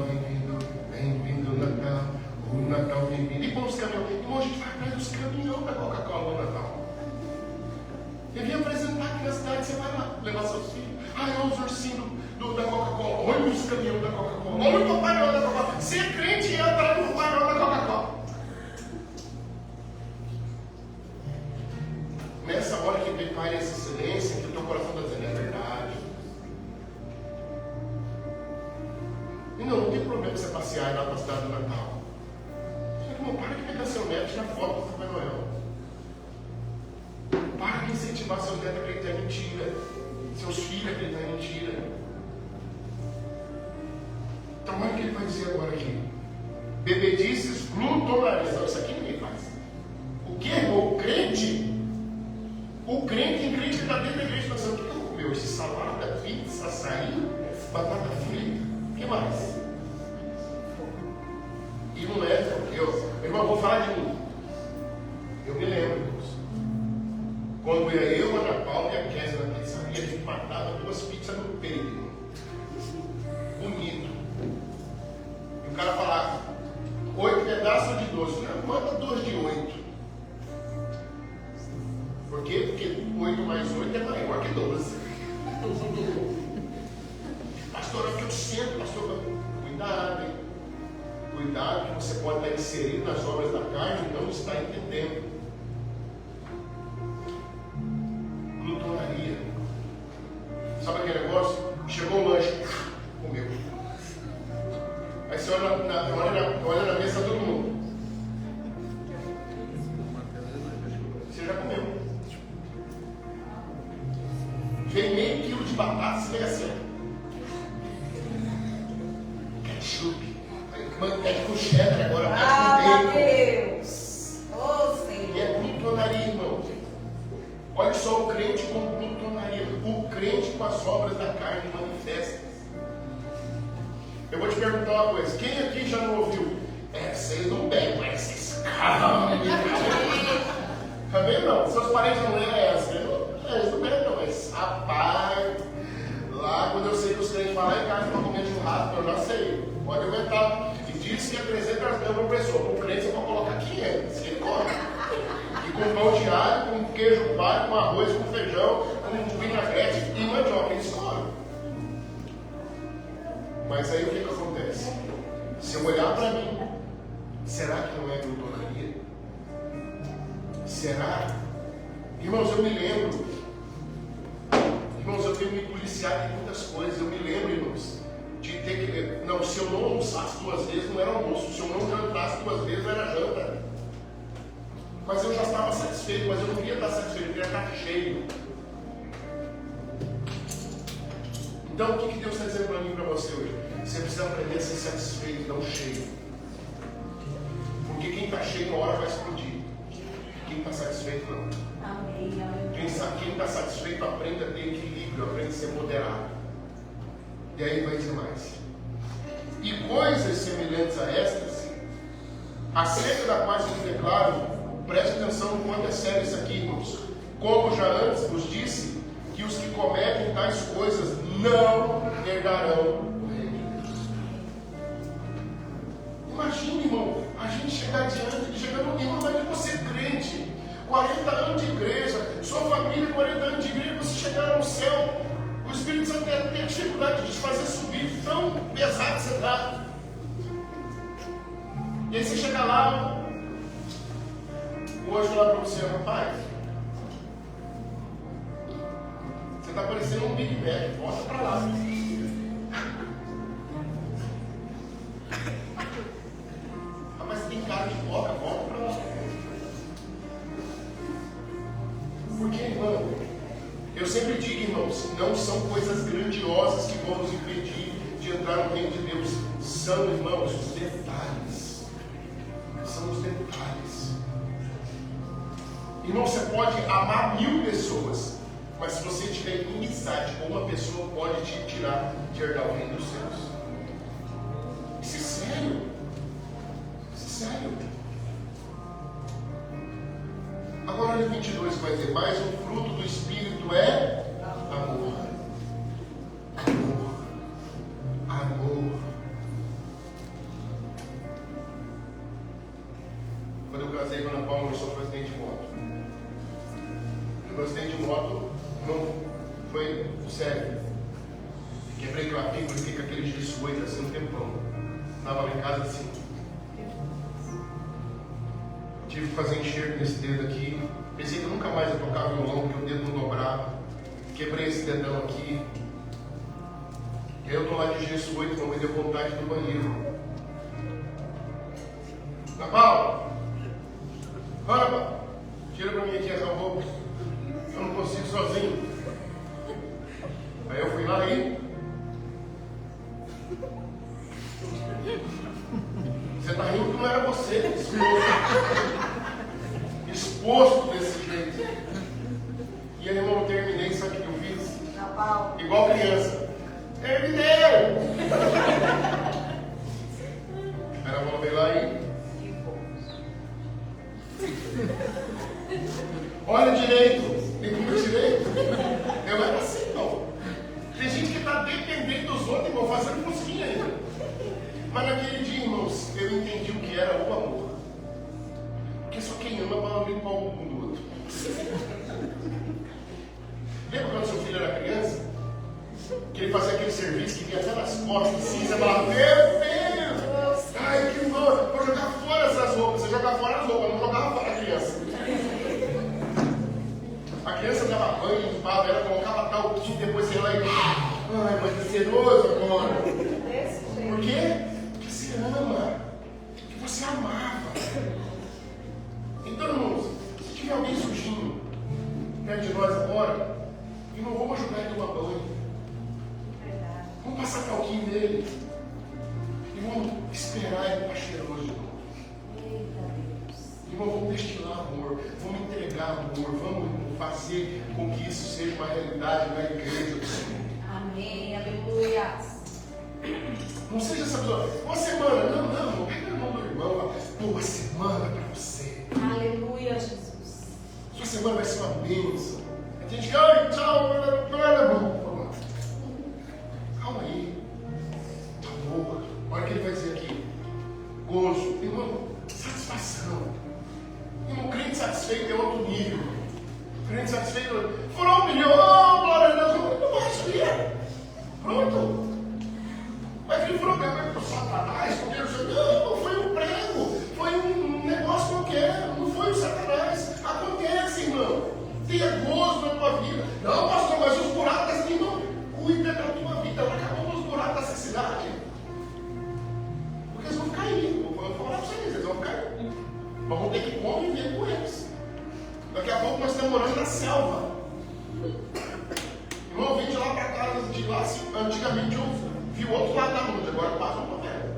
bem-vindo Natal, o Natal bem-vindo. E quando os caminhões, irmão, a gente vai atrás dos caminhões da Coca-Cola no Natal. Devia apresentar aqui na cidade, você vai lá, levar seus filhos. Ai, olha os ursinhos da Coca-Cola, olha os caminhões da Coca-Cola, olha o Papai Noel da Coca-Cola. Se é crente, entra no Papai Noel da Coca-Cola. Nessa hora que prepare essa excelência, que o teu coração está dizendo, é verdade. E não tem problema você passear lá para a cidade do Natal. Só que não para de pegar seu neto e tirar foto do Papai Noel. Para de incentivar seus netos a acreditar em mentira. Seus filhos a acreditar em mentira. Então olha o que ele vai dizer agora aqui. Bebedices, glutonarias. Não, isso aqui ninguém faz. O que? O crente? O crente em crente está dentro da igreja pensando, o que eu comeu? Esse salada, pizza, açaí, batata frita. O que mais? E não é, meu irmão, vou falar de mim. Eu me lembro, irmãos. Quando ia eu, a Ana Paula e a Kézia na pizzaria, a gente matava 2 pizzas no peito, irmão. Bonito. E o cara falava, 8 pedaços de 12. Não, manda 2 de 8. Por quê? Porque 8 mais 8 é maior que 12. Pastor, é que eu sinto, pastor. Cuidado, hein? Cuidado que você pode estar inserido nas obras da carne e não está entendendo. Glutonaria. Sabe aquele negócio? Chegou o lanche, comeu. Aí você olha na mesa de todo mundo. Você já comeu. Vem meio quilo de batata, você pega assim. Ketchup. Manteiga com cheddar agora. Ah, Deus. Oh, Senhor. E é glutonaria, irmão. Olha só o crente com glutonaria. O crente com as obras da carne manifestas. Eu vou te perguntar uma coisa. Quem aqui já não ouviu? Vocês não bebem, mas vocês calmam. Tá vendo? Não. Seus parentes não leram essa. Eles não bebem, não. Mas, rapaz, lá quando eu sei que os crentes vão lá em casa para comer churrasco, eu já sei. Pode aumentar. E diz que é 300 gramas por pessoa. Com o crente você pode colocar 500. Se ele come. E com pão de alho, com queijo coalho, com arroz, com feijão, com vinagrete e mandioca. Eles comem. Mas aí o que acontece? Se eu olhar para mim, será que não é glutonaria? Será? Irmãos, eu me lembro. Irmãos, eu tenho me policiado em muitas coisas. Eu me lembro, irmãos, de ter que... Não, se eu não almoçasse 2 vezes, não era almoço. Se eu não jantasse 2 vezes, não era janta. Mas eu já estava satisfeito, mas eu não queria estar satisfeito, eu queria estar cheio. Então, o que Deus está dizendo para mim e para você hoje? Você precisa aprender a ser satisfeito, não cheio. hora vai explodir. Quem está satisfeito não. Quem está satisfeito aprende a ter equilíbrio, aprende a ser moderado. E aí vai dizer mais. E coisas semelhantes a estas, acerca da qual se declaro, preste atenção no quanto é sério isso aqui, irmãos. Como já antes vos disse, que os que cometem tais coisas não herdarão o reino de Deus. Imagine, irmão, a gente chegar chegando irmão, mas você é crente, 40 anos de igreja, sua família 40 anos de igreja, você chegar no céu, o Espírito Santo tem dificuldade de te fazer subir, tão pesado que você está. E aí você chega lá, o anjo fala para você, rapaz, você está parecendo um Big Mac, volta para lá. Rapaz, você tem cara de boca, volta para lá. Porque, irmão, eu sempre digo, irmãos, não são coisas grandiosas que vão nos impedir de entrar no reino de Deus. São, irmãos, os detalhes. São os detalhes. Irmão, você pode amar 1000 pessoas, mas se você tiver inimizade com uma pessoa, pode te tirar de herdar o reino dos céus. Isso é sério. Isso é sério. Agora olha 22 vai dizer, mas o fruto do Espírito é amor. Amor. Amor. Quando eu casei com a Ana Paula, eu só fui acidente de moto. O acidente de moto não foi sério. Quebrei clavícula, fiquei com aquele gesso 8 assim um tempão. Estava lá em casa assim. Tive que fazer enxerto nesse dedo aqui. Pensei que eu nunca mais ia tocar violão, porque o dedo não dobrava. Quebrei esse dedão aqui. E aí eu tô lá de gesso 8, não me deu vontade do banheiro. Na Paula, Rama, tira pra mim aqui essa roupa. Eu não consigo sozinho. Aí eu fui lá e... Você tá rindo que não era você, exposto desse jeito. E aí, irmão, eu terminei, sabe o que eu fiz? Igual criança. Terminei! Aí a bola veio lá e... Olha direito, tem como direito? Eu era assim, não. Tem gente que está dependendo dos outros, irmão, fazendo fusquinha ainda. Mas naquele dia, irmãos, eu entendi o que era o amor. Porque só quem ama para limpar o um do outro. Lembra quando seu filho era criança? Que ele fazia aquele serviço que vinha até nas costas assim, você falava, meu Deus! Ai, que bom! Vou jogar fora essas roupas. Você jogava fora as roupas, não jogava fora a criança. A criança dava banho, limpava ela, colocava talquinho, depois ia lá e... Ai, mas é seroso agora. Por quê? Porque você ama. Porque você amava. Então, irmãos, se tiver alguém sujinho perto de nós agora, irmão, vamos ajudar ele a tomar banho. Vamos passar talquinho nele. E vamos esperar ele estar cheiroso, irmão. Irmão, vamos destilar amor. Vamos entregar amor. Vamos fazer com que isso seja uma realidade na igreja do Senhor. Amém, aleluia. Não seja essa pessoa, uma semana, não, pega a mão do irmão, boa semana para você. Aleluia, Jesus. Sua semana vai ser uma bênção. A gente fica, ai, tchau, não era bom. Calma aí. Amor. Olha o que ele vai dizer aqui. Gozo, irmão, satisfação. Irmão, crente satisfeito é outro nível. Crente satisfeito, furou 1 milhão, glória a Deus, não vai subir. Pronto. Mas ele falou para o Satanás, porque não foi um prego, foi um negócio qualquer, não foi o Satanás. Acontece, irmão. Tenha gozo na tua vida. Não, pastor, mas os buracos dessa irmão, cuida da tua vida. Ela acabou os buracos dessa cidade. Porque eles vão cair. Vou falar para vocês, eles vão cair. Nós vamos ter que conviver com eles. Daqui a pouco nós estamos morando na selva. Irmão, eu vim de lá para casa, de lá, assim, antigamente eu vi o outro lado da luz, agora passa uma velha.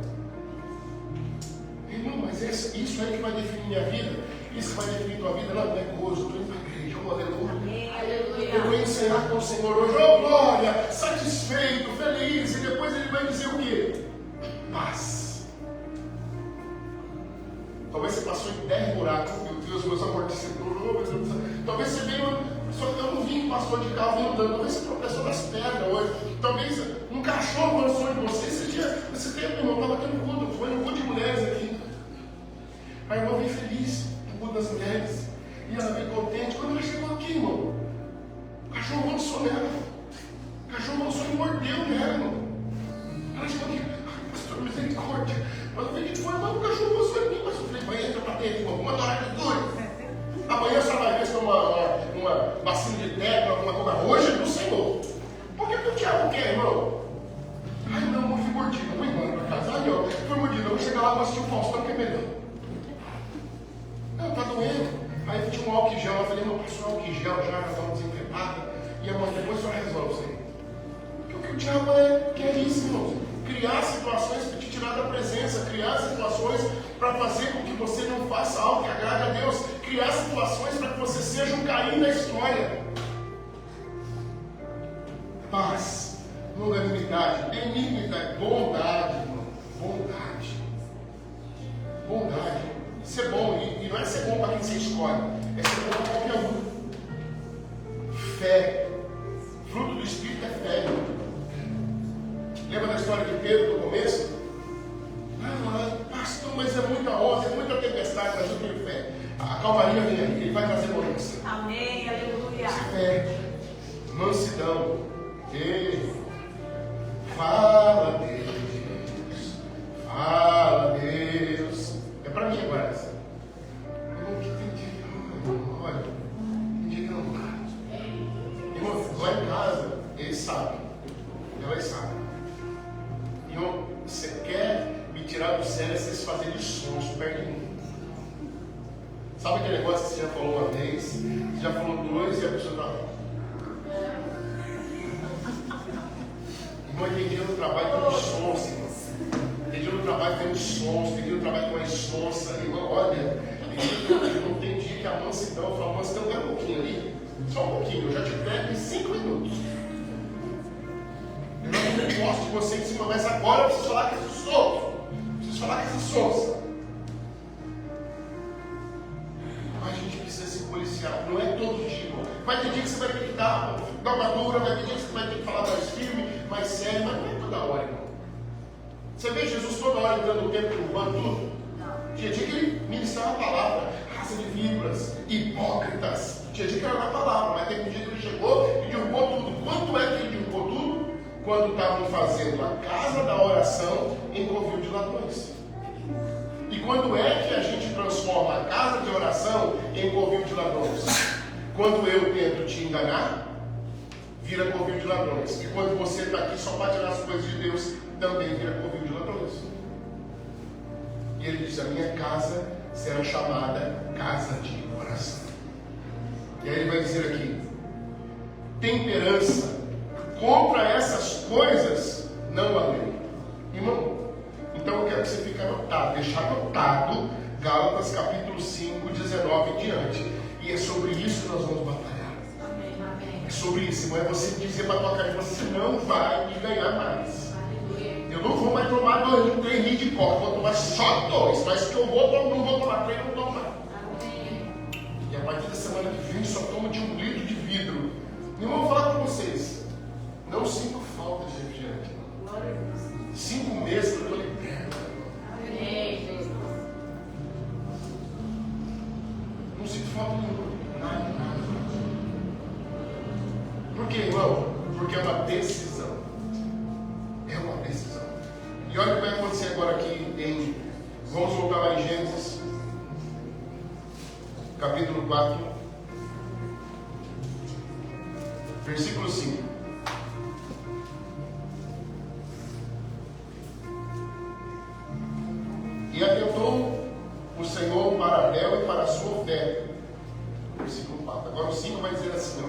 Irmão, mas é isso aí que vai definir minha vida, isso que vai definir tua vida, não é gozo, estou indo para a igreja, oh, aleluia. Eu vou ensinar com o Senhor hoje, oh glória, satisfeito, feliz, e depois ele vai dizer o quê? Paz. Talvez você passou em 10 buracos, meu Deus, meus amortecedores, talvez você veio, eu não vim pastor de carro, vim andando, talvez você tropeçou nas pedras hoje, talvez um cachorro lançou em você, esse tempo, irmão, estava aqui no culto, foi no culto de mulheres aqui, a irmã veio feliz, no culto das mulheres, e ela veio contente, quando ela chegou aqui, irmão, o cachorro lançou nela, o cachorro lançou e mordeu nela, irmão, ela chegou aqui, pastor, misericórdia, mas eu vi que foi, mas o cachorro lançou em mim, mas eu falei, vai, entra pra dentro, irmão, uma hora de dor. Amanhã você vai ver se uma vacina de teca, alguma coisa. Hoje é do Senhor. Por que o Tiago quer, irmão? Ai, não, eu fui mordido, eu vou embora pra casa. Ai, ó, fui mordido, eu vou chegar lá e vou assistir o Faustão, que é melhor. Não, tá doendo. Aí eu tinha um álcool gel, eu falei, não, passou um álcool gel já, já estava desinfetada. E amanhã depois só resolve isso aí. Porque o que o Tiago quer isso, irmão? Criar situações para te tirar da presença, criar situações para fazer com que você não faça algo que agrade a Deus, criar situações para que você seja um Caim na história. Paz, longanimidade, benignidade, bondade, irmão. Bondade. Ser bom, e não é ser bom para quem você escolhe, é ser bom para qualquer um. Fé. Fruto do Espírito é fé. Lembra da história de Pedro no começo? Pastor, mas é muita onda, é muita tempestade, mas eu tenho fé. A calmaria vem aí, ele vai trazer bonança. Amém, aleluia. Fé, mansidão. Ei, fala Deus, fala Deus. É para mim agora essa. Irmão, que tem dia que não, olha, tem dia que não dá. Irmão, lá em casa, eles sabem, elas sabem. Irmão, você quer me tirar do sério, vocês fazerem sons perto de mim. Sabe aquele negócio que você já falou uma vez, você já falou dois e a pessoa está. Irmão, tem dia no trabalho que tem uns sons, irmão. Tem dia no trabalho que tem uns sons, tem dia no trabalho que tem umas sonsa, irmão, olha. Não tem dia que a mansidão, eu falo, mansidão, vai um pouquinho ali, só um pouquinho, eu já te pego em 5 minutos. Eu não gosto de você em cima, mas agora eu preciso falar com esse solto. Preciso falar com essa sonsa. Mas a gente precisa se policiar. Não é todo dia, irmão. Vai ter dia que você vai ter que dar uma dura, vai ter dia que você vai ter que falar mais firme, mais sério, mas não é toda hora, irmão. Você vê Jesus toda hora entrando no templo, derrubando tudo? Tinha dia que ele ministrava a palavra, raça de víboras, hipócritas. Tinha dia que era na palavra, mas teve um dia que ele chegou e derrubou tudo. Quanto é que ele derrubou tudo? Quando estavam fazendo a casa da oração em covil de ladrões. E quando é que a gente transforma a casa de oração em covil de ladrões? Quando eu tento te enganar, vira covil de ladrões. E quando você está aqui só para tirar as coisas de Deus, também vira covil de ladrões. E ele diz, a minha casa será chamada casa de oração. E aí ele vai dizer aqui, temperança. Contra essas coisas, não há lei. Irmão, então eu quero que você fique anotado, deixar anotado, Gálatas capítulo 5, 19 em diante. E é sobre isso que nós vamos batalhar. É sobre isso, irmão. É você dizer para a tua cara, você não vai me ganhar mais. Eu não vou mais tomar 2, 3 litros de coca, vou tomar só 2. Mas que eu não vou tomar 3, não vou tomar. E a partir da semana que vem, só tomo de 1 litro de vidro. Irmão, eu vou falar com vocês. Não sinto falta de refrigerante. 5 meses que eu estou liberto. Não sinto falta nenhuma. Nada. Por quê, irmão? Porque é uma decisão. É uma decisão. E olha o que vai acontecer agora aqui em... Vamos voltar lá em Gênesis. Capítulo 4. Versículo 5. E atentou o Senhor para Abel e para a sua oferta. Versículo 4. Agora o 5 vai dizer assim, ó.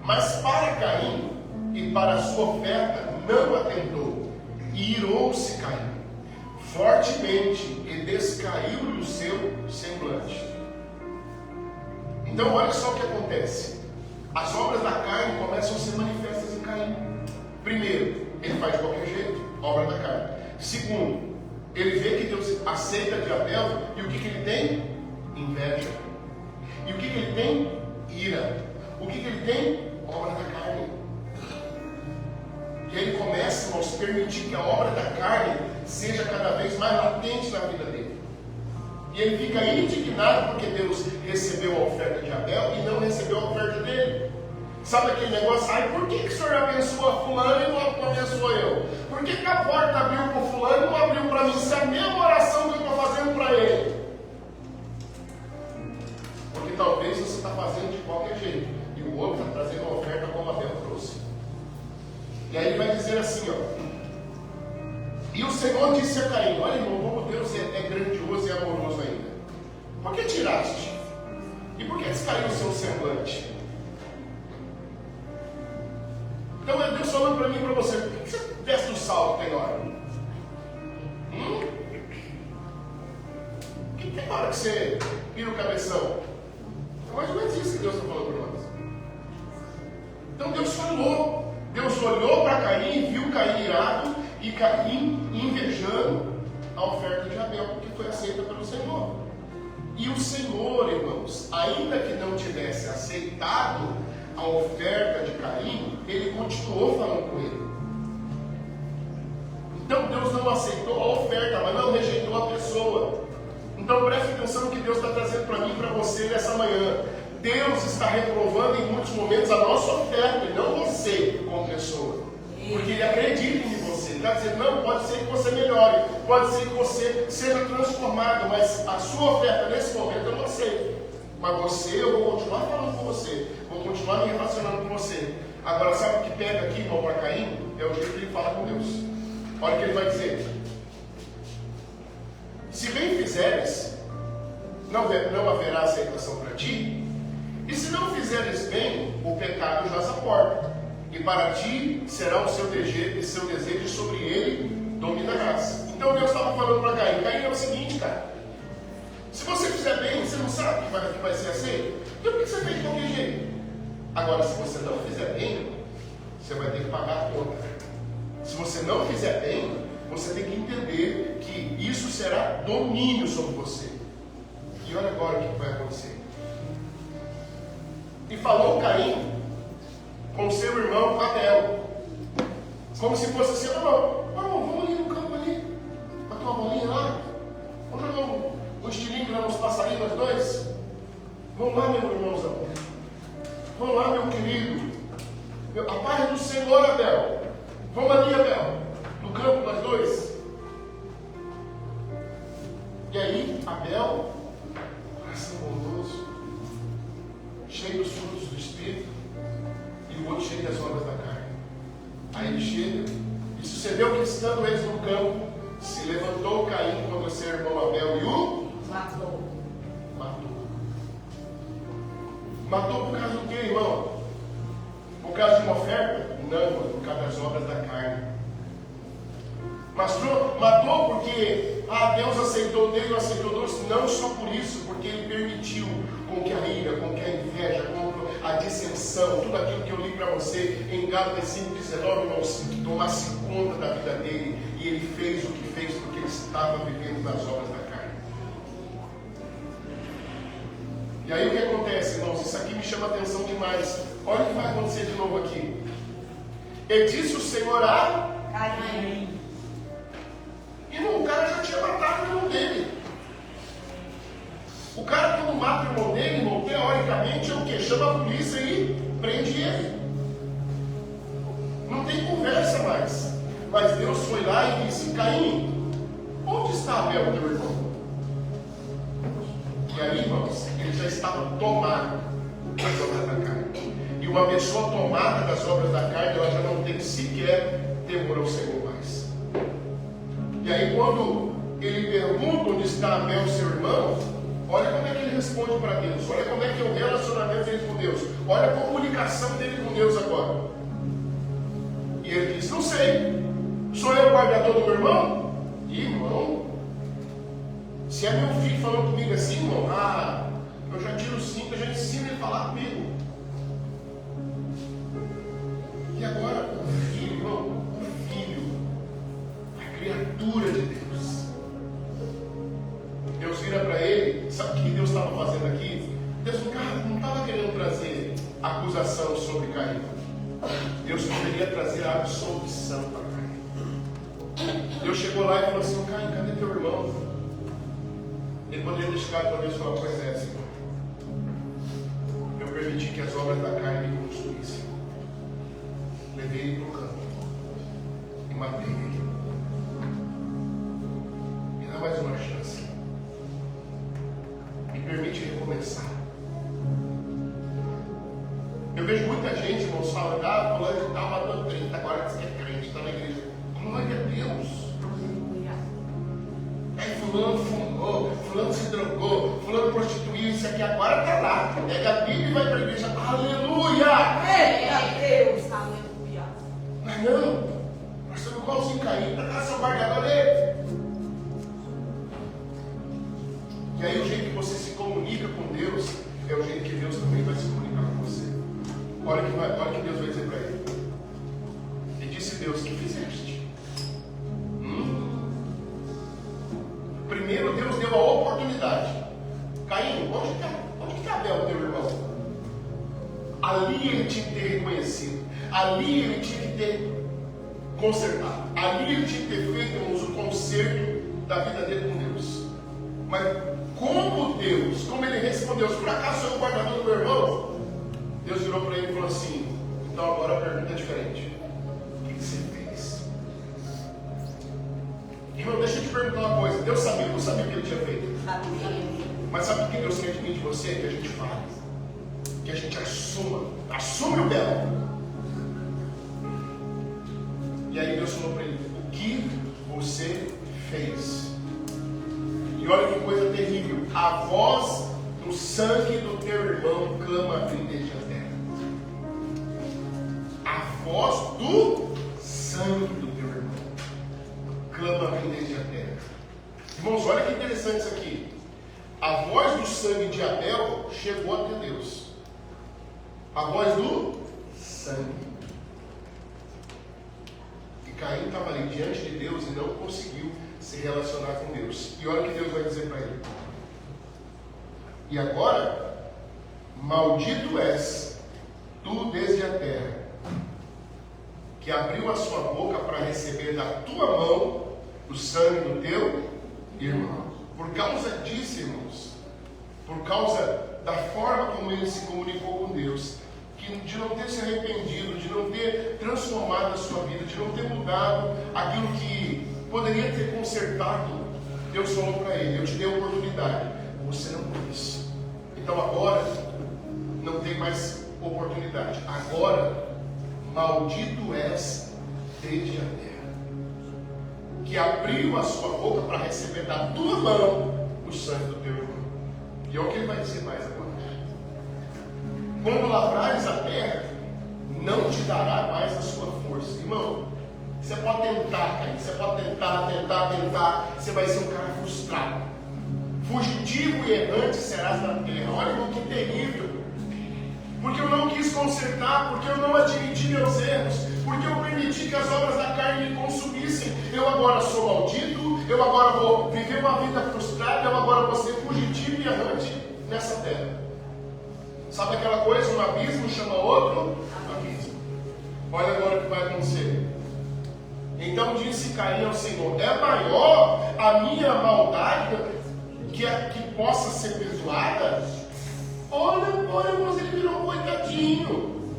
Mas para Caim e para a sua oferta não atentou. E irou-se Caim fortemente e descaiu-lhe o Então olha só o que acontece. As obras da carne começam a ser manifestas em Caim. Primeiro, ele faz de qualquer jeito, obra da carne. Segundo, ele vê que Deus aceita de Abel, e o que ele tem? Inveja. E o que ele tem? Ira. O que ele tem? Obra da carne. E aí ele começa, irmãos, a permitir que a obra da carne seja cada vez mais latente na vida dele. E ele fica indignado porque Deus recebeu a oferta de Abel e não recebeu a oferta dele. Sabe aquele negócio? Ai, por que o senhor abençoa fulano e não abençoa eu? Por que a porta abriu para o fulano e não abriu para mim? Se é a mesma oração que eu estou fazendo para ele. Porque talvez você está fazendo de qualquer jeito e o outro está trazendo uma oferta como Abel trouxe. E aí ele vai dizer assim, ó. E o Senhor disse a Caim: olha, irmão, como Deus é grandioso e amoroso ainda. Por que tiraste? E por que descaiu o seu semblante? Então é Deus falando para mim e para você: por que você desce do salto tem hora? Que tem hora que você vira o cabeção? É mais ou menos isso que Deus está falando para nós. Então Deus falou. Deus olhou para Caim e viu Caim irado e Caim invejando a oferta de Abel, porque foi aceita pelo Senhor. E o Senhor, irmãos, ainda que não tivesse aceitado a oferta de Caim, ele continuou falando com ele. Então Deus não aceitou a oferta, mas não rejeitou a pessoa. Então preste atenção no que Deus está trazendo para mim e para você nessa manhã. Deus está reprovando em muitos momentos a nossa oferta, e não você como pessoa. Porque Ele acredita em você. Ele está dizendo: não, pode ser que você melhore, pode ser que você seja transformado, mas a sua oferta nesse momento eu não aceito. Mas você, eu vou continuar falando com você, vou continuar me relacionando com você. Agora, sabe o que pega aqui, irmão, para Caim? É o jeito que ele fala com Deus. Olha o que ele vai dizer: se bem fizeres, não haverá aceitação para ti. E se não fizeres bem, o pecado jaz à porta, e para ti será o seu desejo, e sobre ele dominarás. Então Deus estava falando para Caim: Caim, é o seguinte, cara, se você fizer bem, você não sabe que vai ser aceito? Então por que você fez de qualquer jeito? Agora, se você não fizer bem, você vai ter que pagar a conta. Se você não fizer bem, você tem que entender que isso será domínio sobre você. E olha agora o que vai acontecer. E falou Caim com seu irmão Abel, como se fosse assim: irmão, vamos ali no campo ali, bater uma bolinha lá, vamos jogar um estilingue lá nos passarinhos, nós dois. Vamos lá, meu irmãozão, vamos lá, meu querido, a paz do Senhor, Abel. Vamos ali, Abel, no campo, nós dois. E aí, Abel, coração bondoso, cheio dos frutos do Espírito, e o outro cheio das obras da carne. Aí ele chega, e sucedeu que, estando eles no campo, se levantou Caim contra seu irmão Abel e o matou. Matou por causa do que, irmão? Por causa de uma oferta? Não, por causa das obras da carne. Matou porque Deus aceitou dele, não aceitou Deus, não só por isso, porque ele permitiu com que a ira, com que a inveja, com a dissensão, tudo aquilo que eu li para você em Gálatas 5:19, irmãos, que tomasse conta da vida dele, e ele fez o que fez porque ele estava vivendo nas obras da carne. E aí o que acontece, irmãos? Isso aqui me chama a atenção demais. Olha o que vai acontecer de novo aqui. E disse o Senhor a Caim. Irmão, o cara já tinha matado o irmão dele. O cara, quando mata o irmão dele, irmão, teoricamente é o quê? Chama a polícia e prende ele. Não tem conversa mais. Mas Deus foi lá e disse: Caim, onde está Abel, teu irmão? E aí, irmãos, ele já estava tomado das obras da carne. E uma pessoa tomada das obras da carne, ela já não tem sequer temor ao Senhor mais. E aí, quando ele pergunta onde está Abel, seu irmão, olha como é que ele responde para Deus. Olha como é que é o relacionamento dele com Deus. Olha a comunicação dele com Deus agora. E ele diz: não sei, sou eu o guardador do meu irmão? Irmão, se é meu filho falando comigo assim, irmão, Eu já tiro o cinto, eu já ensino ele a falar comigo. E agora o filho, irmão, o filho, a criatura de Deus. Deus vira para ele, sabe o que Deus estava fazendo aqui? Deus não estava querendo trazer acusação sobre Caim. Deus poderia trazer a absolvição para Caim. Deus chegou lá e falou assim: Caim, cadê teu irmão? Ele poderia deixar talvez falar: pois é, Senhor, eu permiti que as obras da carne me consumissem. Levei ele para o campo e matei ele. Me dá mais uma chance. Me permite recomeçar. Eu vejo muita gente, irmãos, falando: fulano de tal matou 30, agora diz que é crente, está na igreja. Glória a Deus. Aí fulano fumou, fulano se drogou, fulano prostituiu, isso aqui agora está lá. Pega a Bíblia e vai para a igreja. Aleluia! Glória Deus, aleluia. Mas não, nós estamos igualzinho Caim, para cá seu guardador dele. E aí o jeito que você se comunica com Deus é o jeito que Deus também vai se comunicar com você. Olha que Deus vai dizer para ele. E disse Deus: que fizeste? Primeiro Deus deu a oportunidade. Caim, onde está Abel, teu irmão? Ali ele tinha que ter reconhecido. Ali ele tinha que ter consertado. Ali ele tinha que ter feito, irmãos, o conserto da vida dele com Deus. Mas como ele respondeu: por acaso sou o guardador do meu irmão? Deus virou para ele e falou assim: então agora a pergunta é diferente. O que você fez? Irmão, deixa eu te perguntar uma coisa. Deus sabia ou não sabia o que ele tinha feito? Sabia. Mas sabe o que Deus quer de mim e de você? Que a gente fale. Que a gente assume o belo. E aí Deus falou para ele: o que você fez? E olha que coisa terrível. A voz do sangue do teu irmão clama a mim desde a terra. A voz do sangue do teu irmão clama a mim desde a terra. Irmãos, olha que interessante isso aqui. A voz do sangue de Abel chegou até Deus. A voz do sangue. E Caim estava ali diante de Deus e não conseguiu se relacionar com Deus. E olha o que Deus vai dizer para ele: e agora, maldito és tu desde a terra, que abriu a sua boca para receber da tua mão o sangue do teu irmão. Por causa disso, irmãos, por causa da forma como ele se comunicou com Deus, de não ter se arrependido, de não ter transformado a sua vida, de não ter mudado aquilo que poderia ter consertado, Deus falou para ele: eu te dei a oportunidade, você não quis. Então agora não tem mais oportunidade. Agora, maldito és desde a terra, que abriu a sua boca para receber da tua mão o sangue do teu irmão. E olha o que ele vai dizer mais agora: quando lavrares a terra, não te dará mais a sua força. Irmão, você pode tentar, Caim, você pode tentar, você vai ser um cara frustrado. Fugitivo e errante serás na terra. Olha, irmão, que terrível. Porque eu não quis consertar, porque eu não admiti meus erros, porque eu permiti que as obras da carne me consumissem. Eu agora sou maldito, eu agora vou viver uma vida frustrada, eu agora vou ser fugitivo e errante nessa terra. Sabe aquela coisa? Um abismo chama outro abismo. Olha agora o que vai acontecer. Então disse Caim ao Senhor: é maior a minha maldade que possa ser perdoada? Olha, irmãos, ele virou um coitadinho.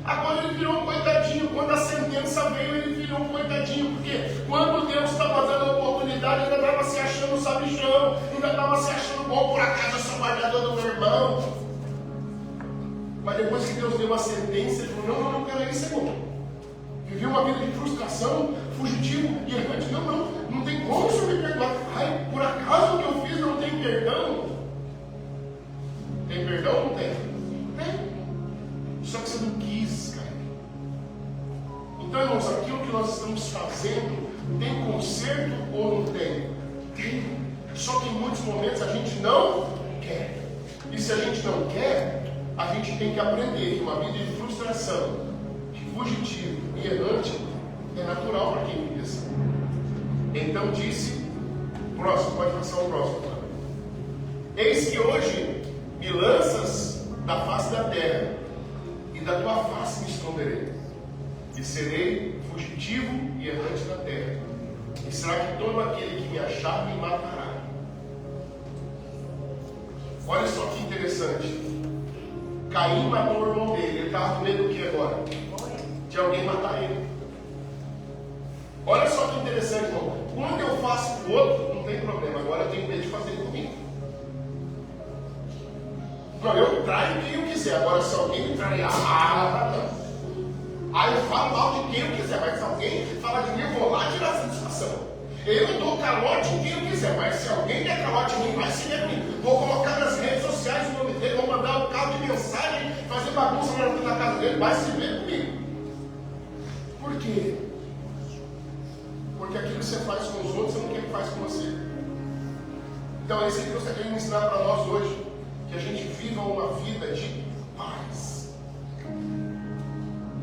Agora ele virou um coitadinho. Quando a sentença veio, ele virou um coitadinho. Porque quando Deus estava dando a oportunidade, ainda estava se achando sabichão, ainda estava se achando bom. Por acaso eu sou guardador do meu irmão. Mas depois que Deus deu a sentença, ele falou: não, peraí, Senhor. Viveu uma vida de frustração, fugitivo e errante. Não tem como o Senhor me perdoar. Ai, por acaso o que eu fiz não tem perdão? Tem perdão ou não tem? Tem. Só que você não quis, cara. Então, irmãos, aquilo que nós estamos fazendo tem conserto ou não tem? Tem. Só que em muitos momentos a gente não quer. E se a gente não quer, a gente tem que aprender que uma vida de frustração, de fugitivo e errante é natural para quem vive assim. Então disse, próximo, pode passar o próximo. Eis que hoje me lanças da face da terra, e da tua face me esconderei, e serei fugitivo e errante na terra. E será que todo aquele que me achar me matará? Olha só que interessante. Caim matou o irmão dele. Ele estava com medo do que agora? De alguém matar ele. Olha só que interessante, irmão. Quando eu faço com o outro, não tem problema. Agora eu tenho medo de fazer comigo. Não, eu traio quem eu quiser. Agora se alguém me trair, aí eu falo mal de quem eu quiser. Mas se alguém fala de mim, eu vou lá tirar a satisfação. Eu dou calote em quem eu quiser. Mas se alguém der calote em mim, vai se ver comigo. Vou colocar nas redes sociais o nome dele, vou mandar um carro de mensagem, fazer bagunça na casa dele, vai se ver comigo. Por quê? Porque aquilo que você faz com os outros, você não quer que faz com você. Então é isso que Deus está querendo ensinar para nós hoje. Que a gente viva uma vida de paz.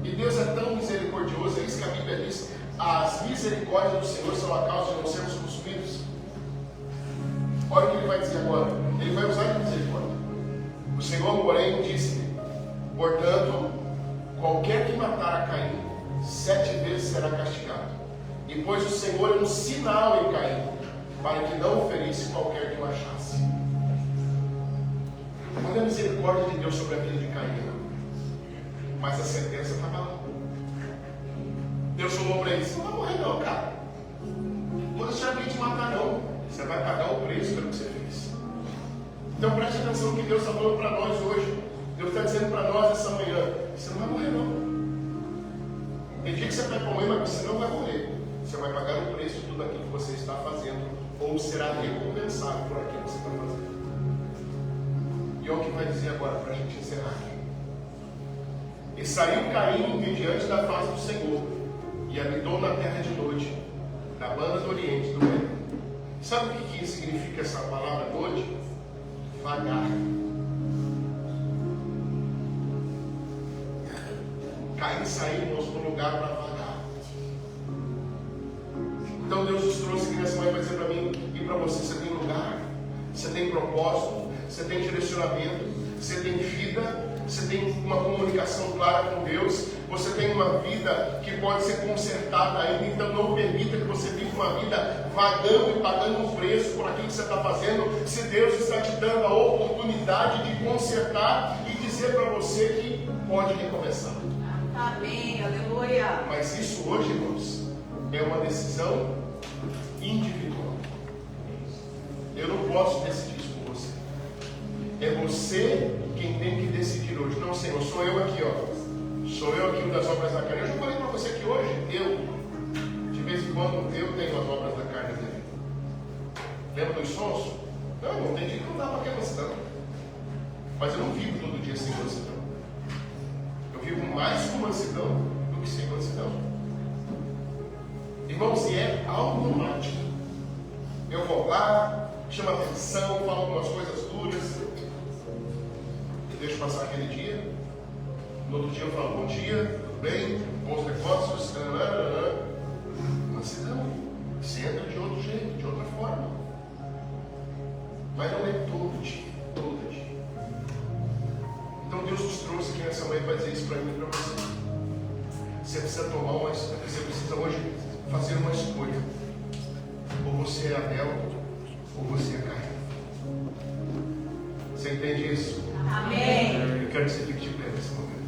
E Deus é tão misericordioso, é isso que a Bíblia diz. As misericórdias do Senhor são a causa de não sermos consumidos. Olha o que ele vai dizer agora. Ele vai usar a misericórdia. O Senhor, porém, disse: portanto, qualquer que matar a Caim, 7 vezes será castigado. E pôs o Senhor um sinal em Caim, para que não o ferisse qualquer que o achasse. Olha a misericórdia de Deus sobre a vida de Caim. Mas a sentença estava lá. Deus falou para ele: você não vai morrer não, cara. Não vou deixar ninguém te matar não. Você vai pagar o preço pelo que você fez. Então preste atenção no que Deus está falando para nós hoje. Deus está dizendo para nós essa manhã: você não vai morrer não. Tem dia que você vai morrer, mas você não vai morrer. Você vai pagar o preço de tudo aquilo que você está fazendo, ou será recompensado por aquilo que você está fazendo. E olha o que vai dizer agora para a gente encerrar. E saiu Caim de diante da face do Senhor, e habitou na terra de noite, na banda do oriente do Éden. Sabe o que significa essa palavra noite? Vagar. Caim saiu no lugar para vagar. Então Deus nos trouxe aqui nessa manhã para dizer para mim e para você: você tem lugar, você tem propósito, você tem direcionamento, você tem vida, você tem uma comunicação clara com Deus, você tem uma vida que pode ser consertada ainda. Então não permita que você viva uma vida vagando e pagando um preço por aquilo que você está fazendo, se Deus está te dando a oportunidade de consertar e dizer para você que pode recomeçar. Amém, aleluia. Mas isso hoje, irmãos, é uma decisão individual. Eu não posso decidir isso por você. É você quem tem que decidir hoje. Não, Senhor, sou eu aqui, ó. Sou eu aqui, o das obras da carne. Eu já falei para você que hoje, de vez em quando, eu tenho as obras da carne dele. Lembra dos sons? Não tem dia que não dá para ter mansidão. Mas eu não vivo todo dia sem mansidão. Eu vivo mais com mansidão do que sem mansidão. Irmãos, e é automático. Eu vou lá, chamo a atenção, falo algumas coisas duras, deixo passar aquele dia. No outro dia eu falo: bom dia, tudo bem, bons negócios, mansidão. Você entra de outro jeito, de outra forma. Mas não é todo dia, todo dia. Então Deus nos trouxe aqui nessa manhã para dizer isso para mim e para você. Você precisa tomar uma escolha, você precisa hoje fazer uma escolha. Ou você é Abel, ou você é Caim. Você entende isso? Amém. Eu quero que você fique de pé nesse momento.